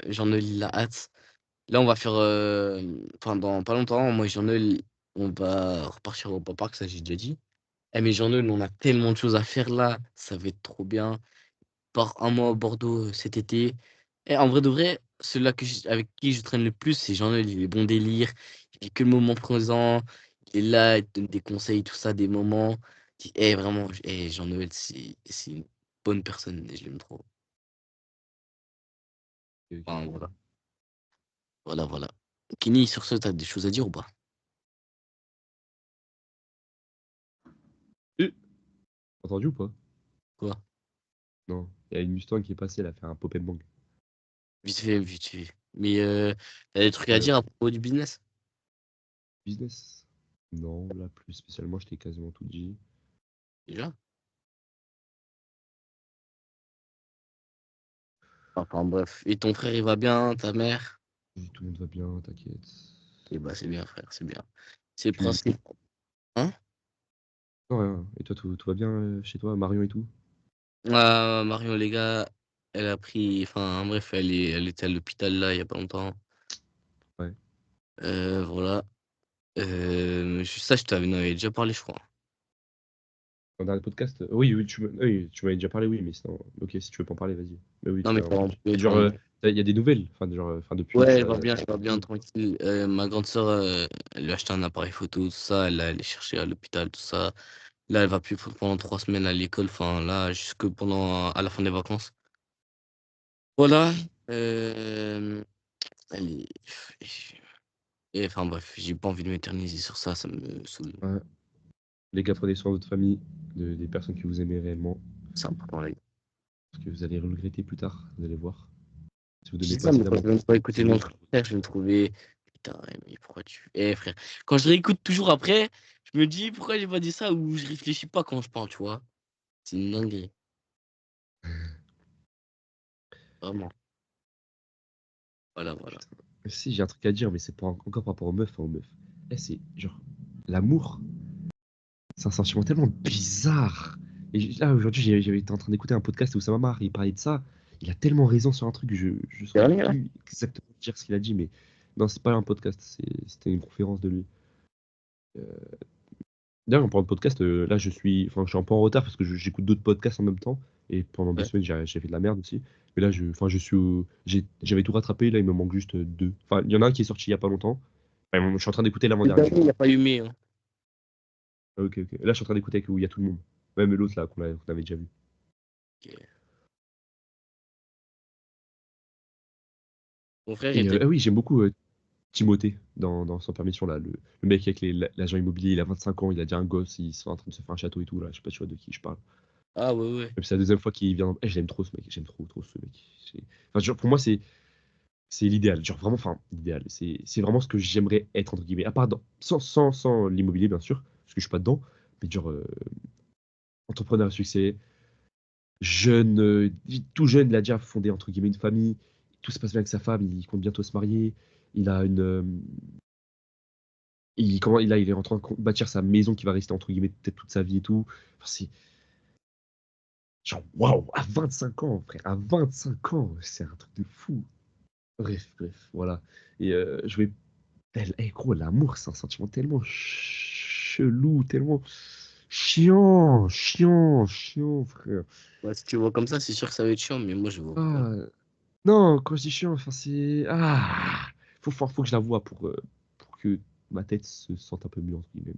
Jean-Noël, il a hâte. Là, on va faire. Enfin, dans pas longtemps, moi et Jean-Noël, on va repartir au parc, ça j'ai déjà dit. Eh, mais Jean-Noël, on a tellement de choses à faire là. Ça va être trop bien. Par un mois à Bordeaux cet été. Et en vrai de vrai, celui-là avec qui je traîne le plus, c'est Jean-Noël. Il est bon délire. Il vit que le moment présent. Il est là, il te donne des conseils, tout ça, des moments. Eh, vraiment, Jean-Noël, c'est une bonne personne. Et je l'aime trop. Ok, ok, Enfin, trop voilà. bien. Voilà, voilà. Kenny, sur ce, t'as des choses à dire ou pas? Euh, Entendu ou pas? Quoi? Non. Il y a une Mustang qui est passée, elle a fait un pop and bang. Vite fait, vite fait. Mais t'as des trucs à Incroyable. dire à propos du business? Business? Non, là, plus spécialement, je t'ai quasiment tout dit. Déjà? Enfin, bref. Et ton frère, il va bien, ta mère? Tout le monde va bien, t'inquiète. Et bah, c'est bien, frère, c'est bien. C'est le Tu... principe. Hein? Non, rien. Et toi, tout va bien chez toi, Marion et tout? Marion, les gars, elle a pris. Enfin, bref, elle était à l'hôpital là, il y a pas longtemps. Ouais. Voilà. Ça, je t'avais non, il déjà parlé, je crois. Dans le dernier podcast? Oui, oui, tu m'avais déjà parlé, oui, mais sinon, ok, si tu veux pas en parler, vas-y. Mais oui, Non, tu mais m'as vraiment faut dit. en Et genre, parler. il y a des nouvelles, enfin, genre, enfin, depuis Ouais, que ça. elle va bien, tranquille. Ma grande sœur, elle lui a acheté un appareil photo, tout ça. Elle est allée chercher à l'hôpital, tout ça. Là, elle va plus pendant 3 semaines à l'école. Enfin, là, jusque à la fin des vacances. Voilà. Euh, elle est- Et enfin, bref, j'ai pas envie de m'éterniser sur ça. Ça me saoule. Ouais. Les gars, prenez soin de votre famille, des personnes que vous aimez réellement, C'est important, les gars. parce que vous allez regretter plus tard, vous allez voir. Si vous Je donnez dis pas ça, mais assez quand d'amour je vais pas pour écouter vous, mon vous allez frère, je vais me trouver. Putain, mais pourquoi tu. Eh, frère, quand je réécoute toujours après, je me dis pourquoi j'ai pas dit ça ou je réfléchis pas quand je parle, tu vois. C'est une dinguerie. Vraiment. Voilà, voilà. Putain. Si, j'ai un truc à dire, mais c'est pas encore par rapport aux meufs, hein, aux meufs. C'est genre, l'amour, c'est un sentiment tellement bizarre. Et là, aujourd'hui, j'avais été en train d'écouter un podcast où Oussama Mar, il parlait de ça. Il a tellement raison sur un truc, je saurais Dernier, là? plus exactement dire ce qu'il a dit, mais non, c'est pas un podcast, c'était une conférence de lui. Euh, D'ailleurs, en parlant de podcast, là, enfin, je suis un peu en retard parce que j'écoute d'autres podcasts en même temps. Et pendant deux Ouais. semaines, j'ai fait de la merde aussi. Mais là, enfin, j'avais tout rattrapé. Là, il me manque juste deux. Enfin, il y en a un qui est sorti il y a pas longtemps. Enfin, je suis en train d'écouter Le l'avant-dernier. dernier, il n'y a pas eu mais, hein. Ah, ok, ok. Là, je suis en train d'écouter où il y a tout le monde. Même l'autre, là, qu'on avait déjà vu. Ok. Mon frère Et était. ah oui, j'aime beaucoup Timothée dans Sans Permission, là. Le mec avec l'agent immobilier, il a 25 ans, il a déjà un gosse, ils sont en train de se faire un château et tout, là. Je sais pas si tu vois de qui je parle. Ah, ouais, ouais. Même si c'est la deuxième fois qu'il vient. J'aime trop ce mec, j'aime trop, trop ce mec. Enfin, genre, pour moi, c'est l'idéal. Genre, vraiment, enfin, l'idéal. C'est vraiment ce que j'aimerais être, entre guillemets. À part sans l'immobilier, bien sûr, parce que je suis pas dedans. Mais genre, entrepreneur à succès, jeune, tout jeune, il a déjà fondé, entre guillemets, une famille. Tout se passe bien avec sa femme, il compte bientôt se marier. Il a une. Il est en train de bâtir sa maison qui va rester, entre guillemets, peut-être toute sa vie et tout. Enfin, c'est. Genre, waouh, à 25 ans, frère, à 25 ans, c'est un truc de fou. Bref, voilà. Et je vais. Gros, l'amour, c'est un sentiment tellement chelou, tellement chiant, frère. Ouais, si tu vois comme ça, c'est sûr que ça va être chiant, mais moi, je vois pas. Ah, non, quand je dis chiant, enfin, c'est. Faut que je la voie pour que ma tête se sente un peu mieux, entre guillemets.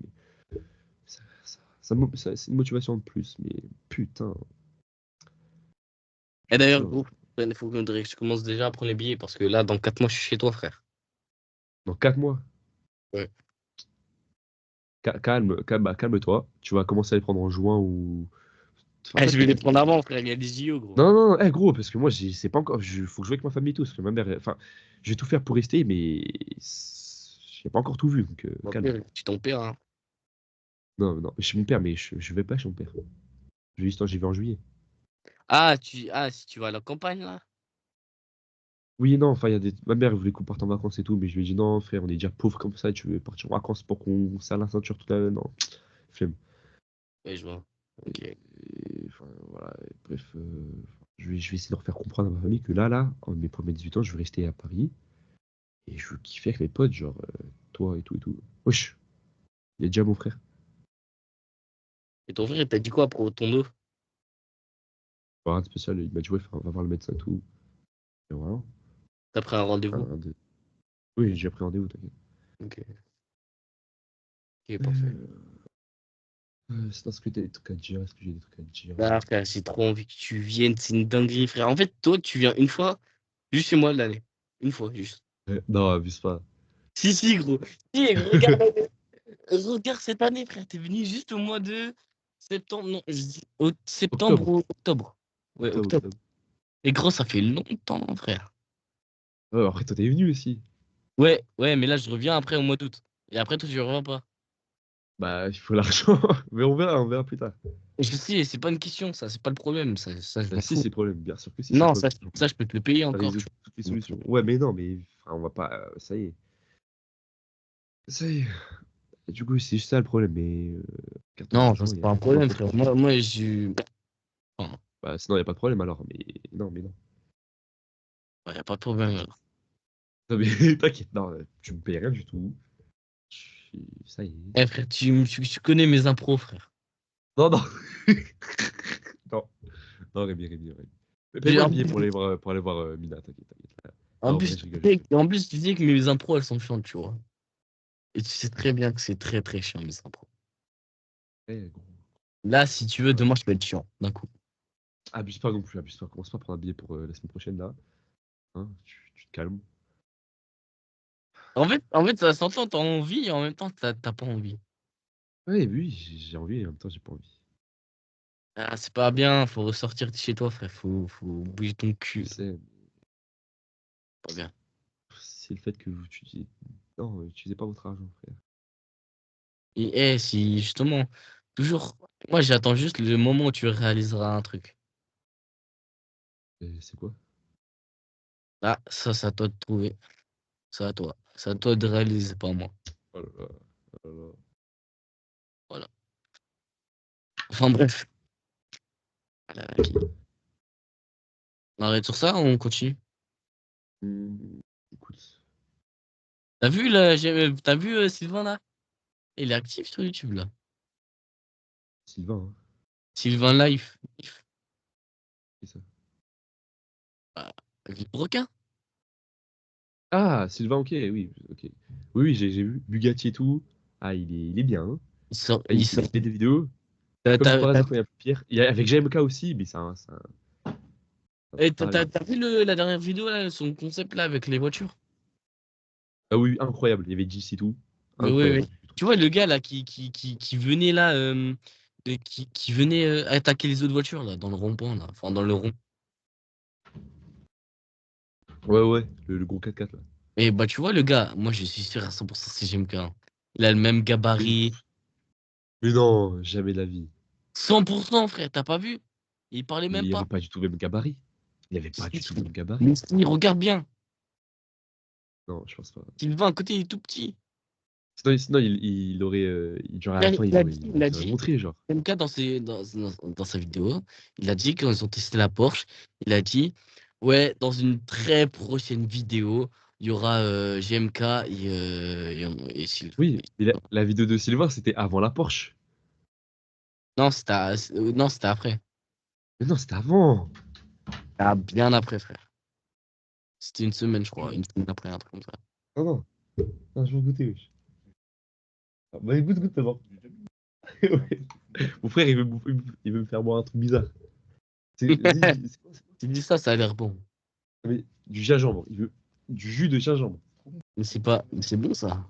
C'est une motivation de plus, mais putain. Et d'ailleurs, Putain. gros, il faut que je commence déjà à prendre les billets parce que là, dans 4 mois, je suis chez toi, frère. Dans 4 mois, Ouais. calme-toi. Tu vas commencer à les prendre en juin ou. Enfin, Eh, je vais les t'inquiète. prendre avant, frère. Il y a des JO, gros. Non, non, non, gros, parce que moi, c'est pas encore. Faut que je joue avec ma famille et tout. Parce que ma mère. Enfin, je vais tout faire pour rester, mais. J'ai pas encore tout vu, donc Mon calme. père, tu ton père, hein. Non, non, chez mon père, mais je vais pas chez mon père. J'y vais en juillet. Si tu vas à la campagne, là. Oui, non, enfin, ma mère elle voulait qu'on parte en vacances et tout, mais je lui ai dit non, frère, on est déjà pauvres comme ça, tu veux partir en vacances pour qu'on serre la ceinture toute la. Non, flemme. Ouais, je vois. Ok. Enfin, voilà, bref, je vais essayer de leur faire comprendre à ma famille que là, en mes premiers 18 ans, je vais rester à Paris et je veux kiffer avec mes potes, genre toi et tout et tout. Wesh, il y a déjà mon frère. Et ton frère, il t'a dit quoi pour ton dos? Pas rien de spécial, il m'a dit ouais, va voir le médecin et tout. Et voilà. T'as pris un rendez-vous? Rien de- Oui, j'ai déjà pris rendez-vous, t'inquiète. Ok. Ok, parfait. Euh, sinon, est-ce que t'as des trucs à dire? Est-ce que j'ai des trucs à dire? Ah, frère, j'ai trop envie que tu viennes. C'est une dinguerie, frère. En fait, toi, tu viens une fois, juste chez moi de l'année. Une fois, juste. Non, abuse pas. Si, si, gros. Si, regarde, regarde cette année, frère. T'es venu juste au mois de septembre. Non, septembre Octobre. ou octobre. Ouais, Octobre, octobre. octobre. Et gros, ça fait longtemps, frère. Ouais, après, toi, t'es venu aussi. Ouais, ouais, mais là, je reviens après au mois d'août. Et après, toi, tu reviens pas. Bah, il faut l'argent. Mais on verra plus tard. Je sais, c'est pas une question, ça, c'est pas le problème. Ça, je m'en Si, fous. c'est le problème, bien sûr que si, c'est le Non, problème. ça, je peux te le payer Ça encore, résout tu toutes les vois. solutions. Ouais, mais non, mais enfin, on va pas. Ça y est. Ça y est. Et du coup, c'est juste ça le problème. Mais carte Non, ça, d'argent, il c'est y a pas un toujours problème, pas de frère. problème. Moi, je. Enfin, Bah, sinon, il n'y a pas de problème alors. Mais non, mais non. y a pas de problème, alors. Non, mais t'inquiète, non, tu me payes rien du tout. Ça y est. Eh, frère, tu connais mes impros, frère. Non, non. Non, non, Rémi. Mais J'ai- paye-moi le En billet plus, pour aller voir Mina, t'inquiète. en Non, en vrai, plus, je rigole, je rigole. en plus, tu sais que mes impros, elles sont chiantes, tu vois. Et tu sais très bien que c'est très, très chiant, mes impros. Gros. Là, si tu veux, Ouais. demain, je peux être chiant, d'un coup. Abuse pas non plus, abuse pas. Commence pas à prendre un billet pour la semaine prochaine là. Hein, tu te calmes. En fait, ça s'entend, t'as envie, et en même temps, t'as pas envie. Ouais, oui, j'ai envie et en même temps, j'ai pas envie. Ah, c'est pas bien, faut ressortir de chez toi, frère. Faut bouger ton Je cul. sais, Pas bien. c'est le fait que vous utilisez. Non, utilisez pas votre argent, frère. Et si, justement, toujours, moi, j'attends juste le moment où tu réaliseras un truc. Et c'est quoi? Ah, ça, c'est à toi de trouver. C'est à toi. C'est à toi de réaliser, pas à moi. Oh là là, oh là là. Voilà. Enfin, bref. Ok. On arrête sur ça, on continue. Écoute, T'as vu Sylvain, là? Il est actif sur YouTube, là. Sylvain, hein, Sylvain Life. c'est ça. Ah, avec le requin. Ah, Sylvain, ok, oui, ok. Oui, oui, j'ai vu. Bugatti et tout. Ah, il est bien, hein. Il sort, Ah, il il sort. fait des vidéos. T'as, Comme t'as, par t'as- hasard, quand il y a Pierre. Il y a, avec GMK aussi, mais eh, t'as- pareil. t'as- t'as vu la dernière vidéo, là, son concept, là, avec les voitures? Ah oui, incroyable. Il y avait 10 et tout. Mais oui, oui. Incroyable. Tu vois, le gars, là, qui venait, là, qui venait attaquer les autres voitures, là, dans le rond-point, là. Enfin, dans le rond. Ouais, ouais, le gros 4x4 là. Et bah, tu vois, le gars, moi, je suis sûr à 100% c'est GMK, hein. Il a le même Mais, gabarit. mais non, jamais de la vie. 100%, frère, t'as pas vu? Il parlait Mais il même n'y avait pas. pas du tout le même gabarit. Il n'y avait pas Si, du tout le si. même gabarit. Mais si, regarde bien. Non, je pense pas. Sylvain, à côté, il est tout petit. Sinon il aurait. Genre à la fin, Il a dit, il a il aurait dit, montré, genre. MK dans sa vidéo, il a dit quand ils ont testé la Porsche, il a dit ouais, dans une très prochaine vidéo, il y aura GMK et Sylvain. Oui, mais la vidéo de Sylvain, c'était avant la Porsche. Non, c'était après. Mais non, c'était avant. Ah, bien après, frère. C'était une semaine, je crois, une semaine après, un truc comme ça. Non, non. Non, je vais goûter, wesh. Ah, bah, goûte d'abord. Ouais. Mon frère, il veut me faire boire un truc bizarre. Vas-y, Tu dis ça a l'air bon. mais du gingembre. Il veut du jus de gingembre. Mais c'est pas. Mais c'est bon ça.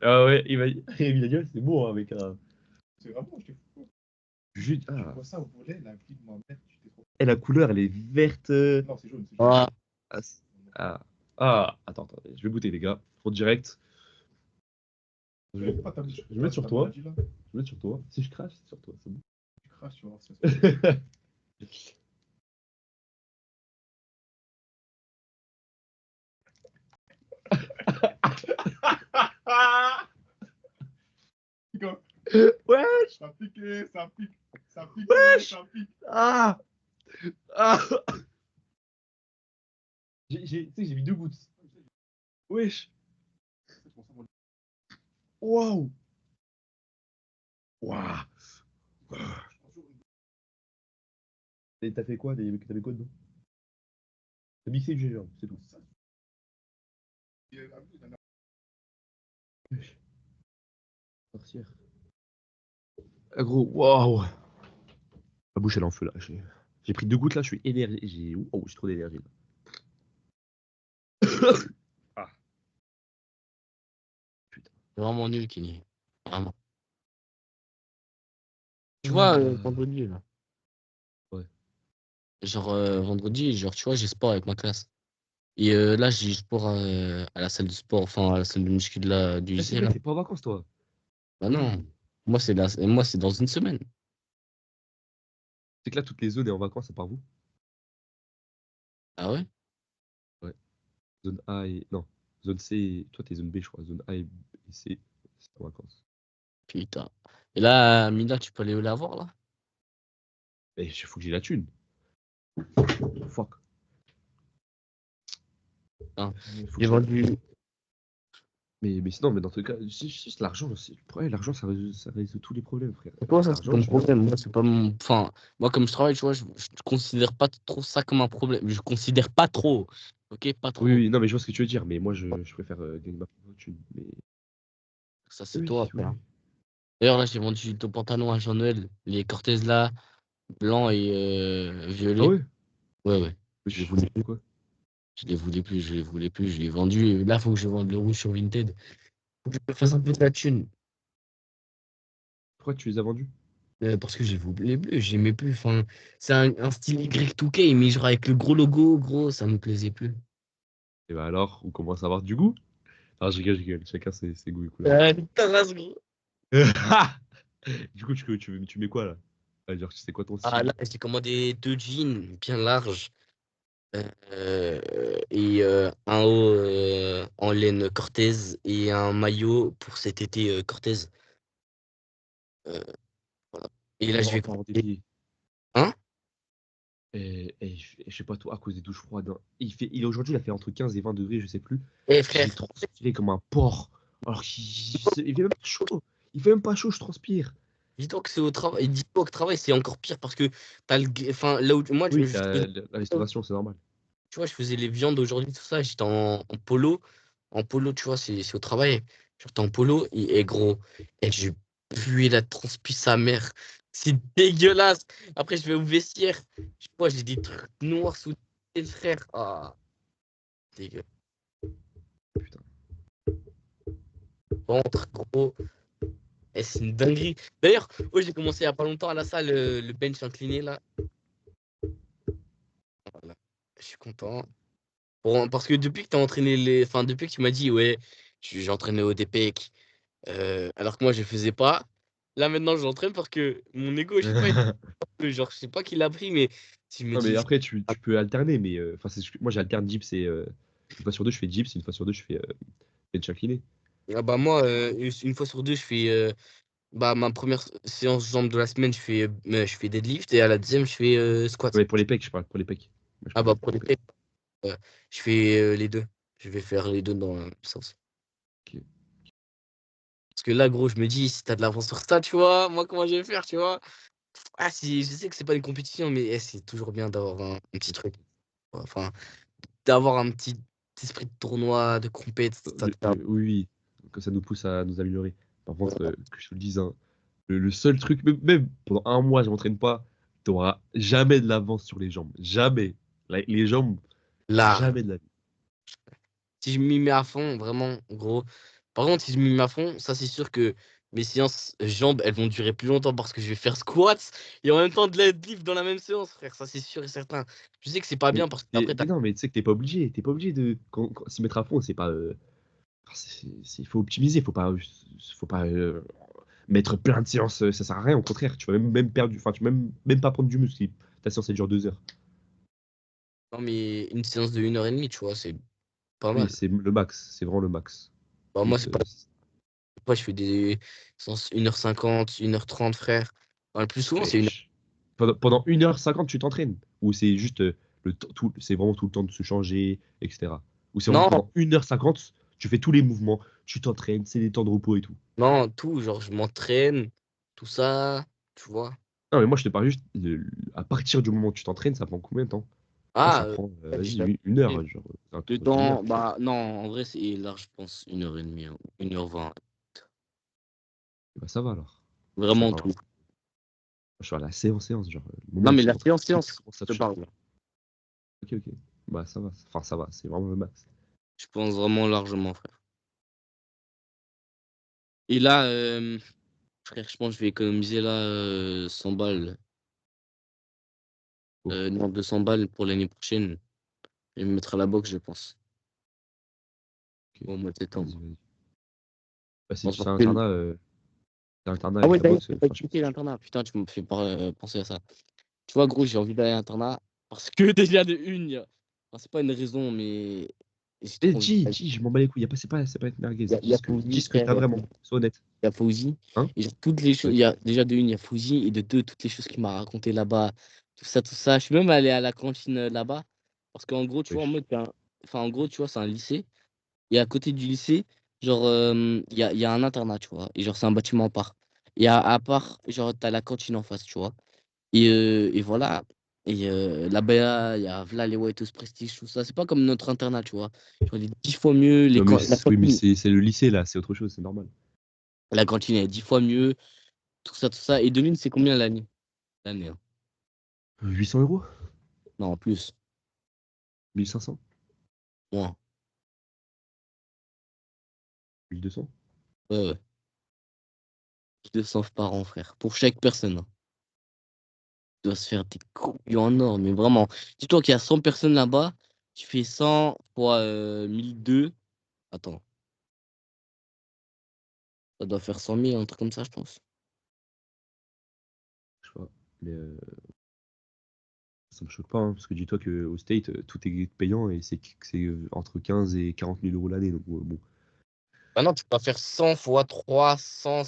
Ah ouais, il a dit, ouais, c'est bon hein, avec un C'est vraiment, je t'ai fou. jus. Tu Ah. vois ça au volet, la vie de Mohamed, tu t'es trop. Et la couleur, elle est verte. Non, c'est jaune, c'est jaune. Ah, Ah, attends, je vais goûter, les gars. Pour direct. Je vais, Pas ta bouche. je vais mettre sur Ta toi. maladie, là. Je vais mettre sur toi. Si je crache, c'est sur toi, c'est bon. Tu craches, tu vas voir, ça. Quoi? Wesh! Ça pique, ça pique. Ça pique, Wesh! ça pique. Ah! Ah! Tu sais que j'ai mis 2 gouttes. Wesh! Waouh! Waouh! Et t'as fait quoi? T'avais quoi dedans? T'as mixé du gingembre, c'est tout. Wesh. Sorcière. Ah gros, waouh! Ma bouche elle est en feu là. J'ai pris 2 gouttes là, je suis énervé. J'ai trop d'énergie là. Ah, putain. c'est vraiment nul, Kenny. Vraiment. Tu vois, vendredi, là. Ouais. Genre, vendredi, genre, tu vois, j'ai sport avec ma classe. Et là, j'ai sport à la salle de sport, enfin, à la salle de muscu du Ah, c'est lycée, vrai, là. t'es pas en vacances toi. Bah non. Moi, c'est dans une semaine. C'est que là, toutes les zones est en vacances à part vous. Ah ouais? Ouais. Zone A et. Non. Zone C et. Toi, t'es zone B, je crois. Zone A et C, c'est en vacances. Putain. Et là, Mila, tu peux aller la voir, là? Mais il faut que j'ai la thune. Fuck. Hein. Faut que J'ai j'ai la- vendu. mais sinon, mais dans tout cas, c'est l'argent. Ouais, l'argent, ça résout tous les problèmes, frère. Toi, ça, c'est L'argent, ton tu. problème. Moi, c'est pas mon. Enfin, moi, comme je travaille, tu vois, je considère pas trop ça comme un problème. Je considère pas trop. Ok? Pas Oui, trop. oui, non, mais je vois ce que tu veux dire. Mais moi, je préfère gagner ma propre thune. Mais. Ça, c'est Oui, toi, oui. après. D'ailleurs, là, j'ai vendu ton pantalon à Jean-Noël. Les Cortez, là, blanc et Ah violet. ouais? Ouais, ouais. Je les Wesh, voulais plus. pourquoi? Je les voulais plus. Je les voulais plus. Je les ai vendus. Et là, faut que je vende le rouge sur Vinted. Faut que je me fasse un peu de la thune. Pourquoi tu les as vendus? Parce que je les voulais plus. J'aimais plus. Enfin, c'est un style Y2K, mais genre avec le gros logo, gros, ça me plaisait plus. Et bah alors, on commence à avoir du goût. Ah, je rigole. Chacun ses goûts et couleurs. Putain, race, gros. Du coup, tu mets quoi là? Genre, tu sais quoi ton Ah, style? là, j'ai commandé 2 jeans bien larges et un haut en laine Cortez et un maillot pour cet été Cortez. Euh, voilà. Et là, je vais En parlant commander. d'été, Hein? je sais pas toi, à cause des douches froides, hein. Aujourd'hui, il a fait entre 15 et 20 degrés, je sais plus. Eh, J'ai frère, transpiré comme un porc. Alors il fait même pas chaud. Il fait même pas chaud, je transpire. dis-toi que c'est au travail. Dis-toi que travail, c'est encore pire parce que t'as enfin, là où moi, Oui, la restauration, c'est normal. tu vois, je faisais les viandes aujourd'hui, tout ça. J'étais en polo. En polo, tu vois, c'est au travail. J'étais en polo et gros. Et je puais la transpi sa mère. C'est dégueulasse. Après, je vais au vestiaire. Je vois, j'ai des trucs noirs sous les frères. Ah, dégueu. Putain. Ventre, gros. Et c'est une dinguerie. D'ailleurs, j'ai commencé il n'y a pas longtemps à la salle, le bench incliné, là. Voilà. Je suis content. Parce que depuis que tu as entraîné les. Enfin, depuis que tu m'as dit, ouais, j'ai entraîné au DPEC. Alors que moi, je faisais pas. Là, maintenant, j'entraîne parce que mon ego, je sais pas, genre, je sais pas qui l'a pris, mais si je me Non, mais dis, après, tu peux alterner, mais enfin, moi j'alterne dips et une fois sur deux, je fais dips, une fois sur deux, je fais bench incliné. ah bah moi, une fois sur deux, je fais bah, ma première séance jambes de la semaine, je fais deadlift et à la deuxième, je fais squat. Ouais, pour les pecs, je parle, pour les pecs. Moi, je Ah parle bah pour pour les les pecs. pecs, je fais les deux. Je vais faire les deux dans le sens. Ok. Parce que là, gros, je me dis, si t'as de l'avance sur ça, tu vois, moi, comment je vais faire, tu vois? Ah, si, je sais que c'est pas une compétition, mais c'est toujours bien d'avoir un petit truc. Enfin, d'avoir un petit esprit de tournoi, de compète, ça te permet. Oui, oui, que ça nous pousse à nous améliorer. Par contre, que je te le dise, hein, le seul truc, même pendant un mois, je m'entraîne pas, tu n'auras jamais de l'avance sur les jambes. Jamais. Les jambes, Là, jamais de la vie. si je m'y mets à fond, vraiment, gros. Par contre, si je m'y mets à fond, ça c'est sûr que mes séances jambes, elles vont durer plus longtemps parce que je vais faire squats et en même temps de la lift dans la même séance, frère. Ça c'est sûr et certain. Je sais que c'est pas bien parce que après, Mais non, mais tu sais que t'es pas obligé. T'es pas obligé de s'y mettre à fond. C'est pas. Faut optimiser. Faut pas mettre plein de séances. Ça sert à rien. Au contraire, tu vas même perdre. Enfin, tu vas même pas prendre du muscle si ta séance elle dure 2 heures. non, mais une séance de 1h30, tu vois, c'est pas Oui, mal. c'est le max. C'est vraiment le max. Bah, moi, Plus, c'est pas. Moi, je fais des séances 1h50, 1h30, frère. Enfin, le plus souvent, c'est une heure. pendant 1h50, tu t'entraînes. Ou c'est juste c'est vraiment tout le temps de se changer, etc. Ou c'est vraiment Non, pendant 1h50, tu fais tous les mouvements, tu t'entraînes, c'est des temps de repos et tout. non, tout. Genre, je m'entraîne, tout ça, tu vois. Non, mais moi, je te parle juste à partir du moment où tu t'entraînes, ça prend combien de temps? Moi, Ah, ça prend, vas-y, déjà. une heure, genre, un Le truc d'une heure. temps, bah non, en vrai, c'est large, je pense, 1h30, 1h20. Bah, ça va alors. Je te Vraiment parle. tout. Je suis à la séance, genre, le moment Non, où mais tu la t'entraînes, tu séance, commences à je te toucher. parle. Ok, ok. Bah, ça va. Enfin, ça va, c'est vraiment le max. Je pense vraiment largement, frère. Et là, frère, je pense que je vais économiser là 100 balles. Oh, Non, 200 balles pour l'année prochaine. Et me mettre à la boxe, je pense. ok. Au mois de Vas-y, septembre. vas-y. Bah, On c'est un s'en fait- internat, Ah avec ouais, la d'ailleurs, boxe, j'ai pas franchement, expliqué c'est chaud. l'internat. Putain, tu me fais penser à ça. Tu vois, gros, j'ai envie d'aller à l'internat parce que déjà de une, enfin, c'est pas une raison, mais j'ai Eh, trop envie d'aller. dis, je m'en bats les couilles, c'est pas être merguez. Il y a Dis Fouzi, ce que frère, t'as vraiment, sois honnête. il y a Fouzi. Hein? Et genre, toutes les choses, il Ok. y a déjà de une, il y a Fouzi, et de deux, toutes les choses qu'il m'a racontées là-bas, tout ça, tout ça. Je suis même allé à la cantine là-bas, parce qu'en gros, tu vois, en Wesh. mode, enfin, en gros, tu vois, c'est un lycée, et à côté du lycée, genre, il y a un internat, tu vois, et genre, c'est un bâtiment à part. Et à part, genre, t'as la cantine en face, tu vois. Et voilà. Et là-bas, il y a voilà, les White House Prestige, tout ça. C'est pas comme notre internat, tu vois. Genre, il est 10 fois mieux. Non, mais La oui, mais cantine, c'est le lycée, là, c'est autre chose, c'est normal. la cantine est 10 fois mieux. Tout ça, tout ça. Et 2000, c'est combien l'année? L'année, hein. 800 €? Non, plus. 1500? Moins. 1200? Ouais, ouais. 200 par an, frère. Pour chaque personne, hein. Tu dois se faire des couilles en or, mais vraiment. Dis-toi qu'il y a 100 personnes là-bas. Tu fais 100 fois 1002. Attends, ça doit faire 100 000, un truc comme ça, je pense. Je sais pas. Mais ça me choque pas, hein, parce que dis-toi qu'au State, tout est payant et c'est entre 15 et 40 000 € l'année. Donc, bon. Maintenant, tu peux pas faire 100 fois 300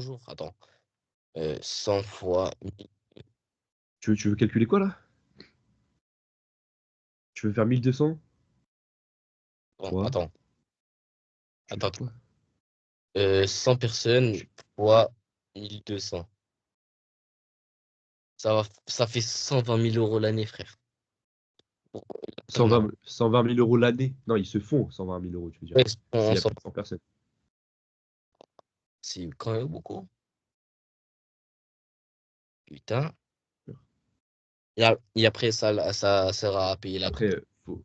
jours. Attends. 100 fois. Tu veux calculer quoi, là? Tu veux faire 1200 Attends, fois. attends, Tu veux attends. faire quoi? 100 personnes fois 1200. Ça fait 120 000 euros l'année, frère. Pour l'internat. 120 000 € l'année. Non, ils se font 120 000 €, tu veux dire. Ouais, S'il y a plus de 100 personnes. c'est quand même beaucoup. Putain. Et après, ça sert à payer la Après, cantine.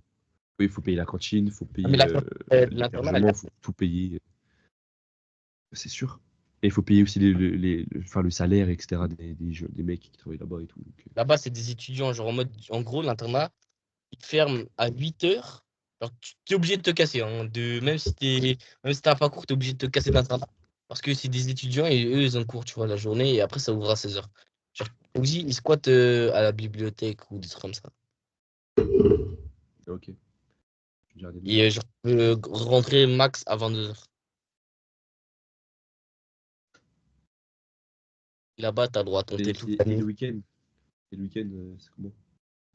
oui, faut payer la cantine, il faut Ah, mais payer la cantine de l'internat, l'hébergement, il faut tout payer. C'est sûr. Et il faut payer aussi enfin, le salaire, etc. des mecs qui travaillent là-bas et tout. Donc, là-bas, c'est des étudiants. Genre en mode, en gros, l'internat, il ferme à 8 heures. Alors, tu es obligé de te casser, hein, même si t'as pas cours, tu es obligé de te casser de l'internat. Parce que c'est des étudiants et eux, ils ont cours, tu vois, la journée. Et après, ça ouvre à 16 heures. Genre, aussi, ils squattent à la bibliothèque ou des trucs comme ça. ok. Je vais dire des Et mecs. genre, tu peux rentrer max à 22 heures. Là-bas, tu as le droit à ton thé toute Et l'année. le week-end? Et le week-end, c'est comment?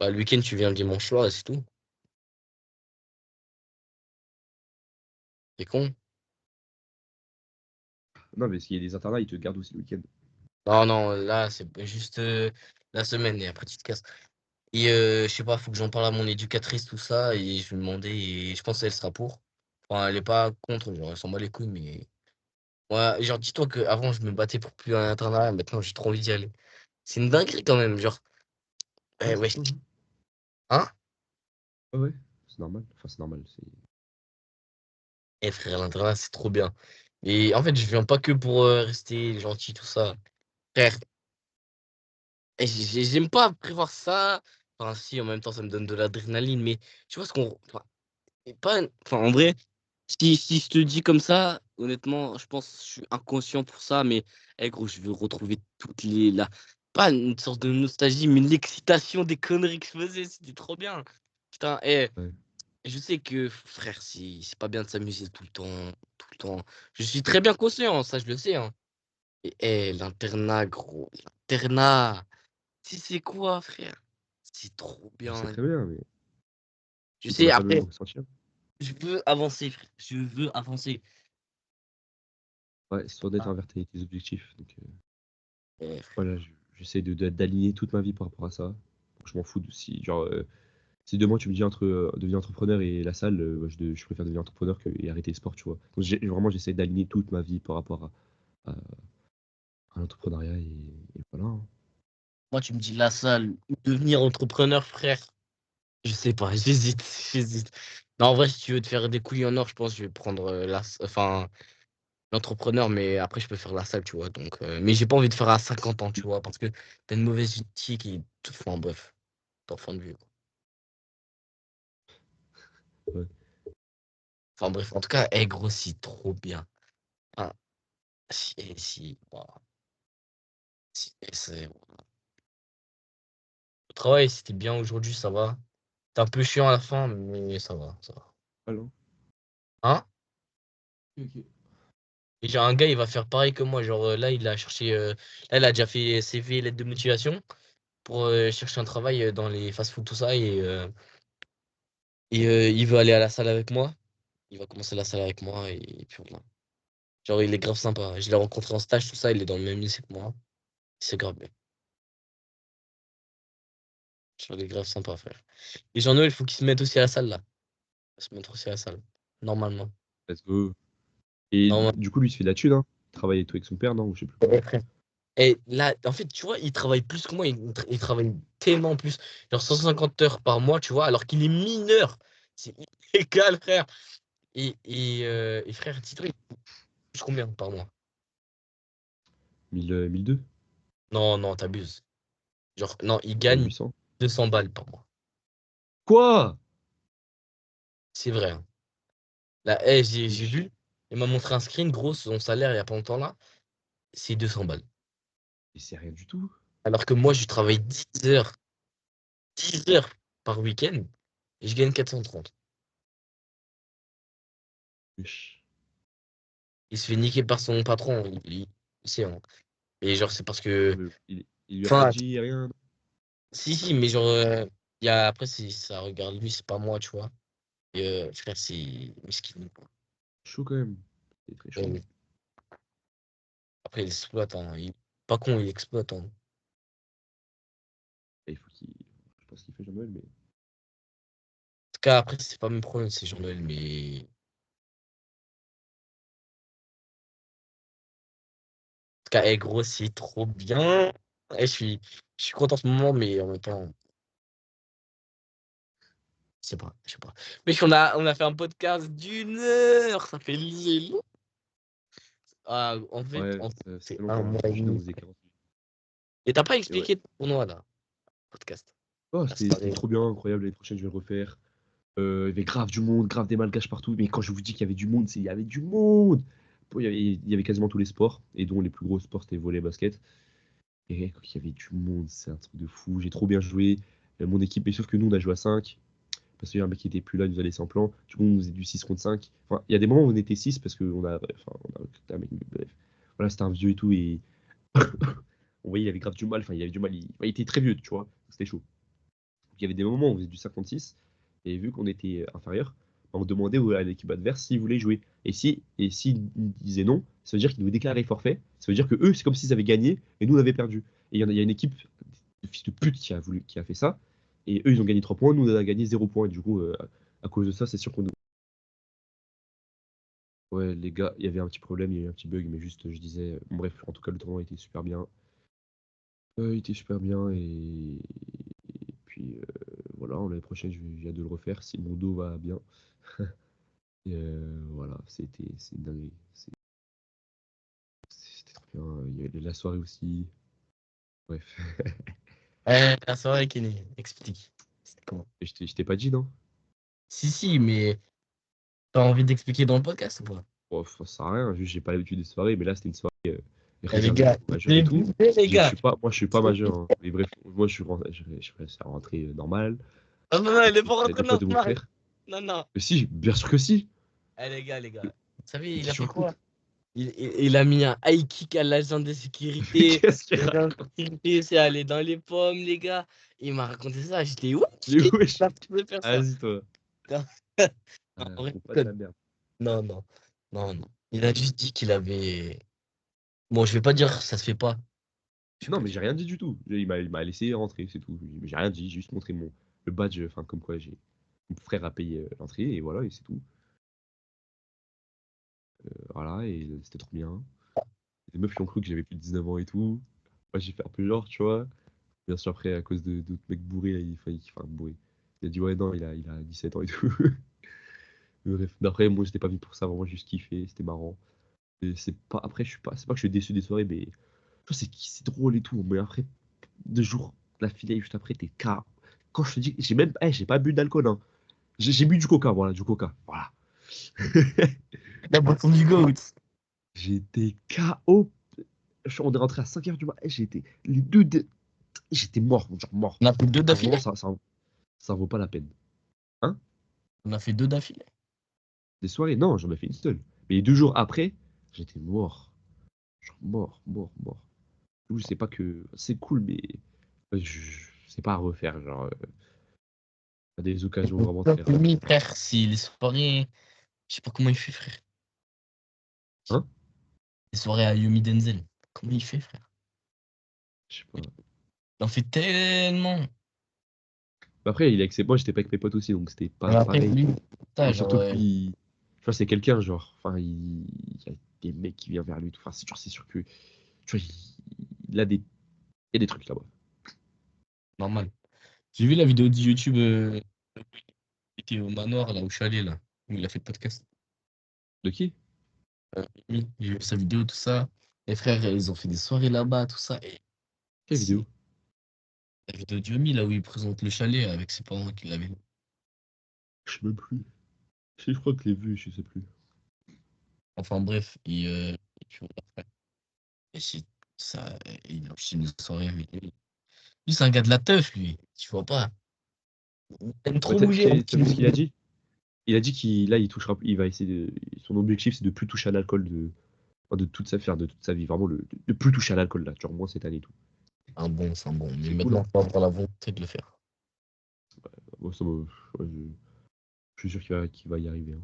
Bah, le week-end, tu viens le dimanche soir et c'est tout. C'est con. Non, mais s'il y a des internats, ils te gardent aussi le week-end. Non, non, là, c'est juste la semaine et après, tu te casses. Et je sais pas, faut que j'en parle à mon éducatrice, tout ça, et je vais lui demander, et je pense qu'elle sera pour. Enfin, elle est pas contre, genre, elle s'en bat les couilles, mais Ouais, genre, dis-toi qu'avant, je me battais pour plus aller à l'internat, maintenant, j'ai trop envie d'y aller. C'est une dinguerie quand même, genre. Ouais, Ouais, c'est chaud, hein? hein. Ouais, c'est normal. Enfin, c'est normal. Eh frère, l'internat, c'est trop bien. Et en fait, je viens pas que pour rester gentil, tout ça. Frère, j'aime pas prévoir ça. Enfin, si, en même temps, ça me donne de l'adrénaline, mais tu vois ce qu'on. Enfin, et pas... enfin, en vrai, si je te dis comme ça, honnêtement, je pense que je suis inconscient pour ça, mais gros, je veux retrouver toutes les. Pas une sorte de nostalgie, mais l'excitation des conneries que je faisais, c'était trop bien. Putain, Ouais. je sais que, frère, c'est pas bien de s'amuser tout le temps, tout le temps. Je suis très bien conscient, ça, je le sais, hein. Et l'internat, gros, l'internat. Tu sais quoi, frère? C'est trop Je sais bien. très bien, mais Je on sais, n'a pas le même après, ressenti, hein. je veux avancer, frère. Je veux avancer. Ouais, c'est sûr d'être Ah, envers tes objectifs. Donc, frère. voilà, j'essaie d'aligner toute ma vie par rapport à ça. Donc, je m'en fous de si, genre, si demain tu me dis entre devenir entrepreneur et la salle, je préfère devenir entrepreneur et arrêter le sport, tu vois. Donc, vraiment, j'essaie d'aligner toute ma vie par rapport à l'entrepreneuriat et voilà, hein. Moi, tu me dis la salle ou devenir entrepreneur, frère. Je sais pas, j'hésite, j'hésite. Non, en vrai, si tu veux te faire des couilles en or, je pense que je vais prendre enfin, l'entrepreneur, mais après, je peux faire la salle, tu vois. Donc, mais j'ai pas envie de faire à 50 ans, tu vois, parce que t'as une mauvaise éthique et tout. Enfin, bref, t'en fin de vue, quoi. Ouais. Enfin, bref, en tout cas, elle grossit trop bien. Ah, si, wow. C'est... Le travail, c'était bien aujourd'hui, ça va. C'est un peu chiant à la fin, mais ça va, ça va. Alors, Hein? ok. Et genre, un gars, il va faire pareil que moi. Genre, là, il a cherché. Là, il a déjà fait CV, lettre de motivation pour chercher un travail dans les fast-food, tout ça. Et il veut aller à la salle avec moi. Il va commencer la salle avec moi. Et puis voilà. Genre, il est grave sympa. Je l'ai rencontré en stage, tout ça. Il est dans le même lycée que moi. C'est grave bien. Genre, il est grave sympa, frère. Et Jean-Noël, il faut qu'il se mette aussi à la salle, là. Il va se mettre aussi à la salle. Normalement. Let's go. Et Normalement. du coup, lui, il se fait de la thune, hein. Il travaille et tout avec son père, non? Ou je sais plus. Ouais, frère. Et là, en fait, tu vois, il travaille plus que moi. Il travaille tellement plus. Genre 150 heures par mois, tu vois, alors qu'il est mineur. C'est illégal, frère. Et frère, dis-toi, il touche combien par mois? 1002? Non, non, t'abuses. Genre, non, il gagne 800? 200 balles par mois. Quoi? C'est vrai, hein. Là, j'ai Wesh. vu. Il m'a montré un screen, gros, son salaire il y a pas longtemps là. C'est 200 balles. Mais c'est rien du tout. Alors que moi, je travaille 10 heures par week-end et je gagne 430. Wesh. Il se fait niquer par son patron. Il sait, hein. Et genre, c'est parce que. Il lui a pas Enfin, dit rien. si, mais genre, après, ça regarde lui, c'est pas moi, tu vois. Et frère, c'est mesquine, quoi. Chaud quand même. C'est très chaud. Ouais, après, il exploite, hein. Pas con, il exploite, hein. En Et il faut qu'il. Je sais pas ce qu'il fait, Jean-Noël, mais. tout cas, après, c'est pas mes problèmes, c'est Jean-Noël, mais. En tout cas, gros, c'est trop bien. Je suis content en ce moment, mais en même temps, je sais pas, je sais pas. Mais on a fait un podcast d'1 heure, ça fait long. Ah, en fait, Ouais, ça c'est fait un longtemps, hein. mois et Chez nous, on demi. faisait 40 minutes. Et t'as pas Et ouais. expliqué pour moi, là, podcast. Oh, Ah, c'est c'était pareil. trop bien, incroyable. L'année prochaine, je vais le refaire. Il y avait grave du monde, grave des malgaches partout. Mais quand je vous dis qu'il y avait du monde, c'est il y avait du monde. Bon, il y avait quasiment tous les sports, et dont les plus gros sports, c'était volley, basket. Et quand il y avait du monde, c'est un truc de fou. J'ai trop bien joué. Mon équipe, mais sauf que nous, on a joué à 5. Parce qu'il y a un mec qui était plus là, il nous a laissé en plan. Du coup, on faisait du 6 contre 5. Enfin, il y a des moments où on était 6 parce on a recruté un mec. Mais bref. Voilà, c'était un vieux et tout. Et on voyait, il avait grave du mal. Enfin, il avait du mal. Il était très vieux, tu vois. C'était chaud. Donc, il y avait des moments où on faisait du 56. Et vu qu'on était inférieur, bah, on demandait à l'équipe adverse s'ils voulaient jouer. Et s'ils disaient non, ça veut dire qu'ils nous déclaraient forfait. Ça veut dire que eux, c'est comme s'ils avaient gagné et nous, on avait perdu. Et il y a une équipe de fils de pute qui a fait ça. Et eux, ils ont gagné 3 points. Nous, on a gagné 0 points. Et du coup, à cause de ça, c'est sûr qu'on Ouais, les gars, il y avait un petit problème, il y a eu un petit bug, mais juste, je disais, bon, bref, en tout cas, le tournoi était super bien. Il était super bien et puis voilà, l'année prochaine, j'ai hâte de le refaire si mon dos va bien. Et voilà, c'est dingue. C'était trop bien. Il y avait la soirée aussi. Bref. La soirée, Kenny, explique. C'était comment? Et je t'ai pas dit, non? Si, mais t'as envie d'expliquer dans le podcast ou pas? Bon, ça sert à rien, juste j'ai pas l'habitude des soirées, mais là c'était une soirée Eh, les réservée gars, aux majeurs j'ai et tout. écouté, les gars. Moi je suis pas majeur, hein. Mais bref, moi je suis rentré normal. Oh, non, il est pas Il y a rentré des potes de mon normal. frère. Non, non. Mais si, bien sûr que si. Eh, les gars. Vous savez, il T'es a sur fait le coup. quoi? Il a mis un high kick à l'agent de sécurité. Qu'est-ce qu'il L'agent de raconte? sécurité, c'est aller dans les pommes, les gars. Il m'a raconté ça. J'étais, ouais, Mais wesh, tu peux faire ça. vas-y toi. Non, Ah, en vrai, faut pas de la merde. non, non, non. Il a juste dit qu'il avait. Bon, je vais pas dire ça se fait pas. Je vais Non, pas mais dire. j'ai rien dit du tout. Il m'a laissé rentrer, c'est tout. Mais j'ai rien dit, j'ai juste montré le badge, enfin comme quoi mon frère a payé l'entrée et voilà, et c'est tout. Voilà, et c'était trop bien. Les meufs qui ont cru que j'avais plus de 19 ans et tout. Moi j'ai fait un peu genre, tu vois. Bien sûr, après, à cause de d'autres mecs bourrés, là, enfin, bourré. Il a dit, ouais, non, il a 17 ans et tout. Mais bref, d'après, moi, j'étais pas venu pour ça, vraiment, juste kiffé, c'était marrant. Et c'est pas, après, c'est pas que je suis déçu des soirées, mais tu vois, c'est drôle et tout. Mais après, 2 jours, la finale, juste après, t'es K. Quand je te dis, j'ai pas bu d'alcool, hein. J'ai bu du coca, voilà, du coca, voilà. La boisson du GOAT. J'étais KO. On est rentré à 5h du matin. Les j'étais mort, genre mort. On a fait deux Genre, vraiment, d'affilée. ça vaut pas la peine. Hein? On a fait deux d'affilée. Des soirées, non, j'en ai fait une seule. Mais les 2 jours après, j'étais mort. Genre mort. Du coup, je sais pas que. C'est cool, mais c'est pas à refaire. Genre, à des occasions vraiment très rares. Lui, frère, si les soirées. Je sais pas comment il fait, frère. Hein? Les soirées à Yumi Denzel. Comment il fait, frère? Je sais pas. Il en fait tellement. Mais après, il est avec ses moi, j'étais pas avec mes potes aussi, donc c'était Mais pas après, pareil. lui, ça, Mais genre, surtout que lui, tu vois, c'est quelqu'un, genre. Enfin, il y a des mecs qui viennent vers lui. Enfin, c'est sûr que. Tu vois, il a des. Il y a des trucs là-bas. normal. J'ai vu la vidéo de YouTube. Il était au manoir, là, au chalet, là, où il a fait le podcast. De qui? Oui, j'ai vu sa vidéo, tout ça. Les frères, ils ont fait des soirées là-bas, tout ça. Et Quelle vidéo? c'est la vidéo de Yomi, là où il présente le chalet avec ses parents qui l'avaient. Je sais même plus. Je crois que je l'ai vu, je sais plus. Enfin bref, tu vois, frère. Et c'est ça, il a aussi une soirée avec lui. Lui, c'est un gars de la teuf, lui. Tu vois pas. Il aime Ouais, trop bouger. t'as vu ce qu'il a dit? Il a dit il touchera, il va essayer son objectif, c'est de plus toucher à l'alcool enfin, de toute sa vie, vraiment, de plus toucher à l'alcool, là, genre, moins cette année et tout. C'est un bon. Mais C'est cool, maintenant, hein. il faut avoir la volonté de le faire. Moi, ouais, je suis sûr qu'il va y arriver, hein.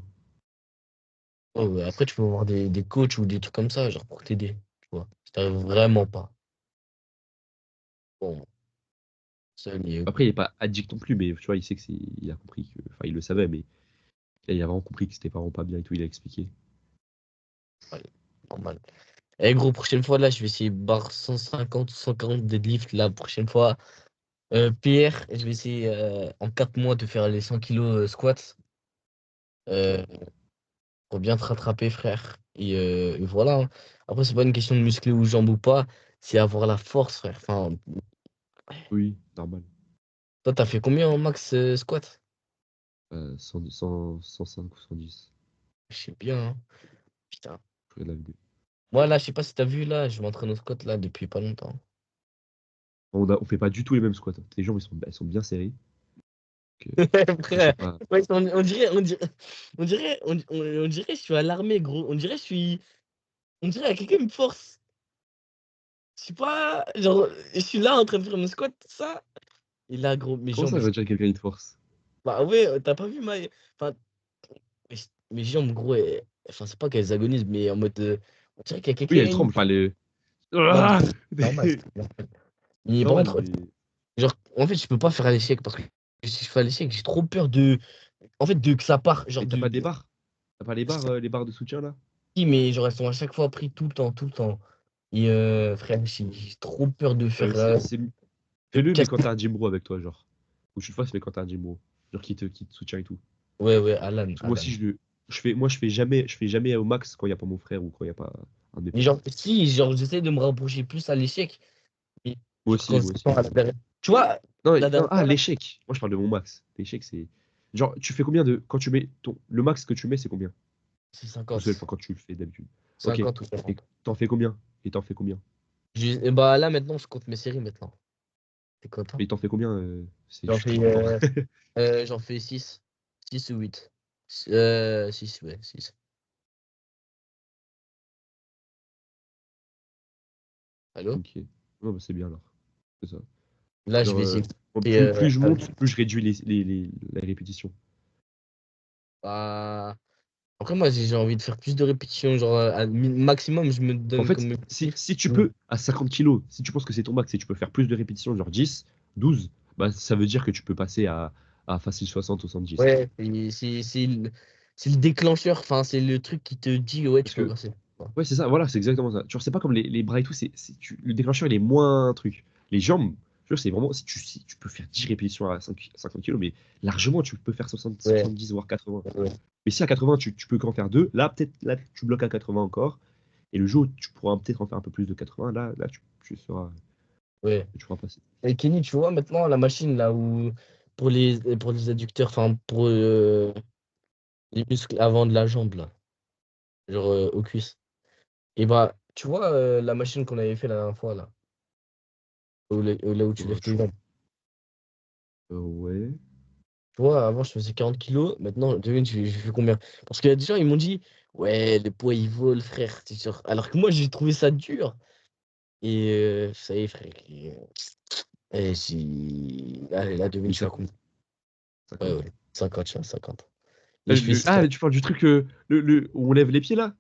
Ouais, ouais. Après, tu peux avoir des coachs ou des trucs comme ça, genre pour t'aider. Tu vois. Si t'arrives vraiment pas. Bon, seul, Après, il est pas addict non plus, mais tu vois, il sait il a compris que, enfin, il le savait, mais il a vraiment compris que c'était vraiment pas bien et tout, il a expliqué. ouais, normal. Eh gros, prochaine fois, là, je vais essayer barre 150 ou 140 deadlift. La prochaine fois, PR, je vais essayer en 4 mois de faire les 100 kilos squats euh, pour bien te rattraper, frère. Et voilà, hein. Après, c'est pas une question de muscler ou jambes ou pas, c'est avoir la force, frère. Enfin, Oui, normal. toi, t'as fait combien en max squat? 105 ou 110. Je sais bien, hein. Putain. Je regarde la vidéo. Moi, là, je sais pas si t'as vu, là, je m'entraîne au squat, là, depuis pas longtemps. On fait pas du tout les mêmes squats, hein. Les jambes, elles sont bien serrées. Donc, je sais Frère, pas. ouais, on dirait, je suis à l'armée, gros. On dirait que quelqu'un me force. Je suis pas, genre, je suis là en train de faire mon squat, tout ça. Et là, gros, mes Comment jambes, ça, on va dire quelqu'un de force? bah ouais, t'as pas vu enfin, mes jambes, gros, enfin, c'est pas qu'elles agonisent, mais en mode, on dirait qu'il y a Oui, elle quelqu'un. tremble, enfin, le. Non, Ah. normal, c'est normal. Mais par Normal, contre, mais. genre, en fait, je peux pas faire à l'échec parce que si je fais à l'échec, j'ai trop peur de, en fait, de que ça part, genre Mais t'as pas des barres? T'as pas les barres de soutien là? Si, mais genre, elles sont à chaque fois prises tout le temps, tout le temps. Et frère, j'ai trop peur de Ouais, faire. De fais-le, mais casser. quand t'as un gym bro avec toi, genre. Ou tu le fasses, mais quand t'as un gym bro. Genre qui te soutient et tout. Ouais, ouais, Alan, Parce que moi Alan. aussi, moi, je fais jamais au max quand il n'y a pas mon frère ou quand il n'y a pas un de mes Mais potes. genre, si, genre, j'essaie de me rapprocher plus à l'échec. Mais Moi genre, aussi, quand moi je aussi. sens à la dernière. Tu vois, Non, la non, dernière ah, fois, là, l'échec. Moi, je parle de mon max. L'échec, c'est. Genre, tu fais combien de. Quand tu mets ton. Le max que tu mets, c'est combien? c'est Tout seul, 50. enfin, quand tu le fais d'habitude. Ok. 50 ou Et 50. t'en fais combien? Et t'en fais combien? Et bah là, maintenant, je compte mes séries maintenant. T'es content? Et t'en fais combien? Je J'en suis fais, trop content. j'en fais 6. 6 ou 8. 6, ouais, 6. Allô? Ok. Non, bah, c'est bien alors. C'est ça. Là, je Genre, vais essayer. moi, Et, plus je monte, plus je réduis la répétition. bah, après, moi, j'ai envie de faire plus de répétitions. Genre, maximum, je me En donne fait, comme objectif. si tu peux, à 50 kilos, si tu penses que c'est ton max et tu peux faire plus de répétitions, genre 10, 12, bah, ça veut dire que tu peux passer à facile 60 ou 70. Ouais, et c'est le déclencheur. Enfin, c'est le truc qui te dit, ouais, tu Parce peux que, passer. Ouais, ouais, c'est ça, voilà, c'est exactement ça. Genre, c'est pas comme les bras et tout, le déclencheur, il est moins un truc. Les jambes, tu vois, c'est vraiment, si tu peux faire 10 répétitions à 50 kilos, mais largement, tu peux faire 60, ouais, 70, voire 80. ouais. Mais si à 80, tu peux qu'en faire deux, là, peut-être, là, tu bloques à 80 encore. Et le jour où tu pourras peut-être en faire un peu plus de 80, là, tu seras, Ouais. tu pourras passer. Et Kenny, tu vois, maintenant, la machine, là, où, pour les adducteurs, enfin, pour les muscles avant de la jambe, là, genre aux cuisses. Et bah, tu vois, la machine qu'on avait fait la dernière fois, là, là où tu lèves tes jambes. Ouais. Tu vois, avant, je faisais 40 kilos. Maintenant, devine, je fais combien? Parce qu'il y a des gens, ils m'ont dit, ouais, le poids, il vole, frère. C'est sûr. Alors que moi, j'ai trouvé ça dur. Et ça y est, frère. Et si... Allez, là, devine, Et je suis ça à combien? Ouais, 50. ouais. 50, je suis à 50. Et je fais 6 Tu parles du truc où on lève les pieds là?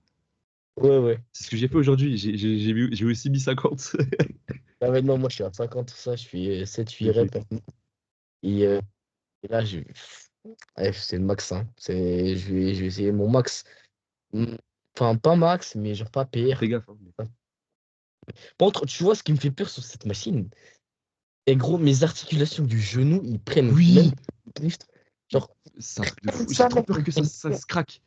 Ouais, ouais. C'est ce que j'ai fait aujourd'hui. J'ai aussi mis 50. Là, maintenant, moi, je suis à 50, ça, je fais 7-8 Ok. reps. Et, euh, et là, ouais, c'est le max. Hein. Je vais essayer mon max. Hmm, Enfin, pas max, mais genre pas Fais PR. gaffe, hein. Par contre, tu vois, ce qui me fait peur sur cette machine, et gros, mes articulations du genou, ils prennent même Oui! lift. Mais Genre, c'est un truc de fou. J'ai ça, trop mec, peur que ça se craque.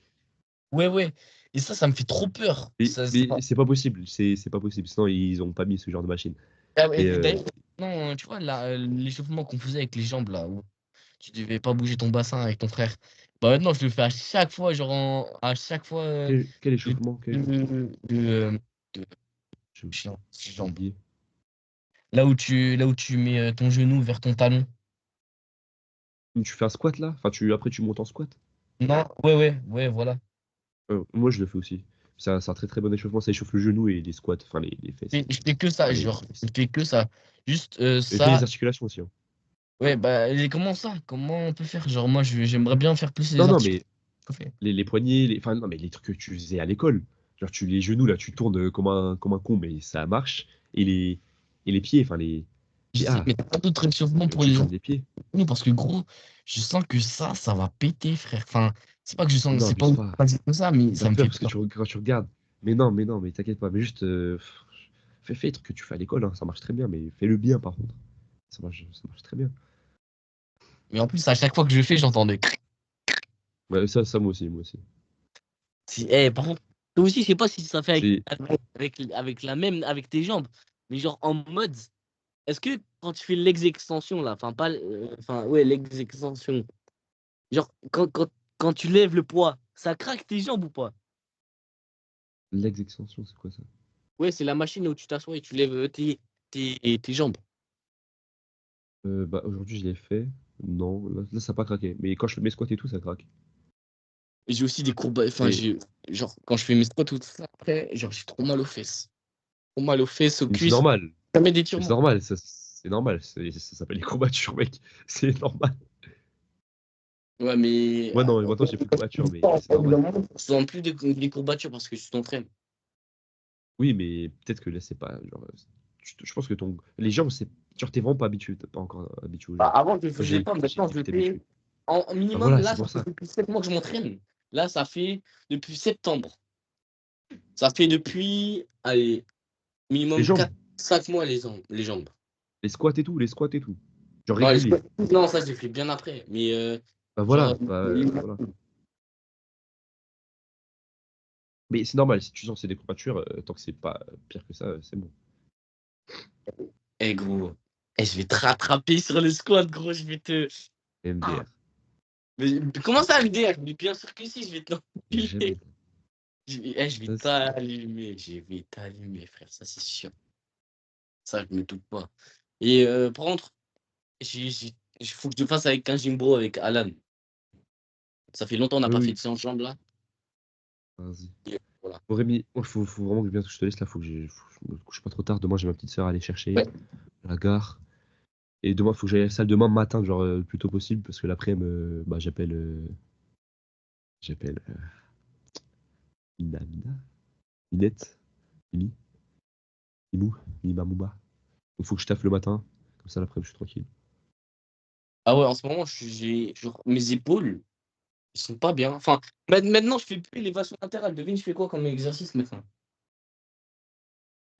ouais, ouais. Et ça me fait trop peur. Mais c'est pas possible. C'est pas possible. Sinon, ils ont pas mis ce genre de machine. Ah, ouais, Et d'ailleurs, non, tu vois, là, l'échauffement qu'on faisait avec les jambes, là, où tu devais pas bouger ton bassin avec ton frère. Bah maintenant, je le fais à chaque fois, genre, à chaque fois quel de, échauffement? de- J'ai chiant, j'ai jambes. oublié. Là où tu mets ton genou vers ton talon. Tu fais un squat là? Enfin, après, tu montes en squat? Non, ouais, ouais, ouais, voilà. Moi, je le fais aussi. C'est un très très bon échauffement. Ça échauffe le genou et les squats, enfin les fesses. Je fais que ça, Enfin, genre, les je cuisses. fais que ça. Juste Et fais les ça. articulations aussi, hein. Ouais, bah, et comment ça? Comment on peut faire? Genre, moi, j'aimerais bien faire plus les Non, non, articles. mais les poignets, enfin, non, mais les trucs que tu faisais à l'école. Genre, les genoux, là, tu tournes comme un con, mais ça marche. Et les pieds, enfin, Je sais, ah, mais t'as pas d'autre échauffement pour tu les tournes gens. les pieds. Parce que, gros, je sens que ça va péter, frère. Enfin, c'est pas que je sens, Non, c'est pas abuse pas. comme ça, mais ça T'as me peur fait parce que peur. quand tu regardes. Mais non, mais t'inquiète pas. Mais juste, fais les trucs que tu fais à l'école, hein, ça marche très bien, mais fais-le bien, par contre. Ça marche très bien. Mais en plus, à chaque fois que je fais, j'entends des cric. Ouais, ça, moi aussi, moi aussi. Par contre, toi aussi, je sais pas si ça fait C'est, avec la même, avec tes jambes. Mais genre, en mode, est-ce que quand tu fais l'ex-extension, là, enfin, pas, enfin, ouais, l'ex-extension, genre, quand tu lèves le poids, ça craque tes jambes ou pas? legs extension, c'est quoi ça? Ouais, c'est la machine où tu t'assois et tu lèves tes jambes. Bah, aujourd'hui, je l'ai fait. Non, là, ça n'a pas craqué. Mais quand je fais mes squats et tout, ça craque. Et j'ai aussi des courbes. Enfin, Et genre, quand je fais mes squats, tout ça, après, genre, j'ai trop mal aux fesses. Trop mal aux fesses, aux mais c'est cuisses. normal. Ça met des Mais c'est d'étirement. normal. C'est normal. Ça s'appelle les courbatures, mec. C'est normal. Ouais, mais. Moi, non, maintenant, j'ai plus de courbatures, mais c'est normal. Ce sont plus des courbatures parce que je t'entraîne. Oui, mais peut-être que là, c'est pas. Genre, je pense que les jambes, c'est. Genre, t'es vraiment pas habitué. T'es pas encore habitué aux Bah, jambes. avant, je le Moi, faisais pas, j'ai maintenant, je vite le fais. habitué. En Ah, minimum, voilà, là, c'est ça pour fait ça. depuis 7 mois que je m'entraîne. Là, ça fait depuis septembre. Ça fait depuis, allez, Les minimum jambes, 4-5 mois les jambes. les squats et tout, les squats et tout. Genre Non, régulier. non, ça, je l'ai fait bien après. Mais Bah genre, voilà, voilà. Mais c'est normal, si tu sens que c'est des courbatures, tant que c'est pas pire que ça, c'est bon. gros, je vais te rattraper sur le squat, gros. Je vais te. MDR. Mais comment ça, MDR? Mais bien sûr que si, je vais te Jamais. l'enfiler. Je vais t'allumer. Je vais t'allumer, frère. Ça, c'est sûr. Ça, je me doute pas. Et par contre, il faut que je le fasse avec un gym bro, avec Alan. Ça fait longtemps qu'on n'a Oui, pas fait oui. de séance jambes là. Vas-y. Et voilà. Bon, Rémi, faut vraiment que bientôt je te laisse là, faut que je me couche pas trop tard. Demain, j'ai ma petite sœur à aller chercher Ouais. à la gare. Et demain, faut que j'aille à la salle demain matin, genre le plus tôt possible, parce que l'après-midi, bah, j'appelle Mina, Minette, Mimi, Mimou, Mimamouba. Donc faut que je taffe le matin, comme ça l'après-midi, je suis tranquille. Ah ouais, en ce moment, j'ai genre mes épaules, ils sont pas bien. Enfin, maintenant, je fais plus l'élévation latérale. Devine, je fais quoi comme exercice maintenant?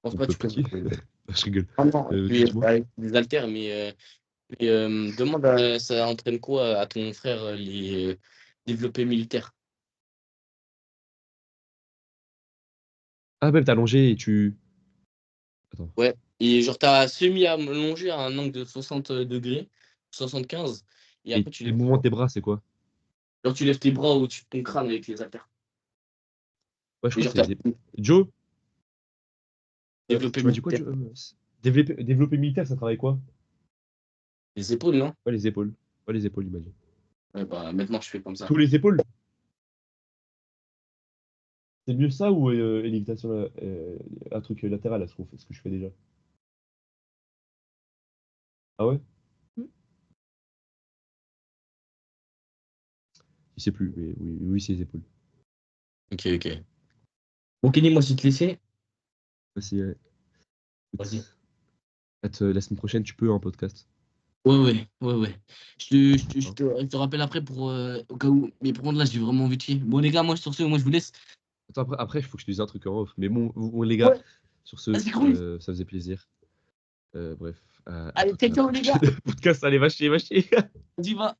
Je pense On pas que peut tu connais. petit. Je rigole. Ah non, Dis-moi. avec des haltères, mais demande ça entraîne quoi à ton frère, les développés militaires? Ah, même t'as allongé et tu. Attends. Ouais. Et genre, t'as semi-allongé à un angle de 60 degrés, 75, et Et après, tu les lèves, mouvements de tes bras, c'est quoi? genre, tu lèves tes bras au-dessus de ton crâne avec les haltères. Ouais, je Et crois que genre, c'est t'as les Joe, développé tu m'as dit quoi, militaire. Joe? Développer militaire, ça travaille quoi? Les épaules, non? Ouais, les épaules. Ouais, les épaules, il m'a dit. Ouais, bah, maintenant, je fais comme ça. Tous les épaules? C'est mieux ça ou lévitation, un truc latéral, là, ce que je fais déjà? Ah ouais? Je sais plus, mais oui, oui, c'est les épaules. Ok, ok. Bon, Kenny, moi, je vais te laisser. Vas-y, ouais. Vas-y. Écoute, la semaine prochaine, tu peux un podcast. Ouais. Hein. Je te rappelle après pour, au cas où. Mais par contre, là, j'ai vraiment envie de chier. Bon, les gars, moi, sur ce, moi, je vous laisse. Attends, après, il faut que je te dise un truc en off. Mais bon, les gars, Ouais, sur ce, vas-y, cool. ça faisait plaisir. Bref, à Allez, toute ciao, la ciao, les prochaine gars. podcast. Allez, va chier, va chier. On y va.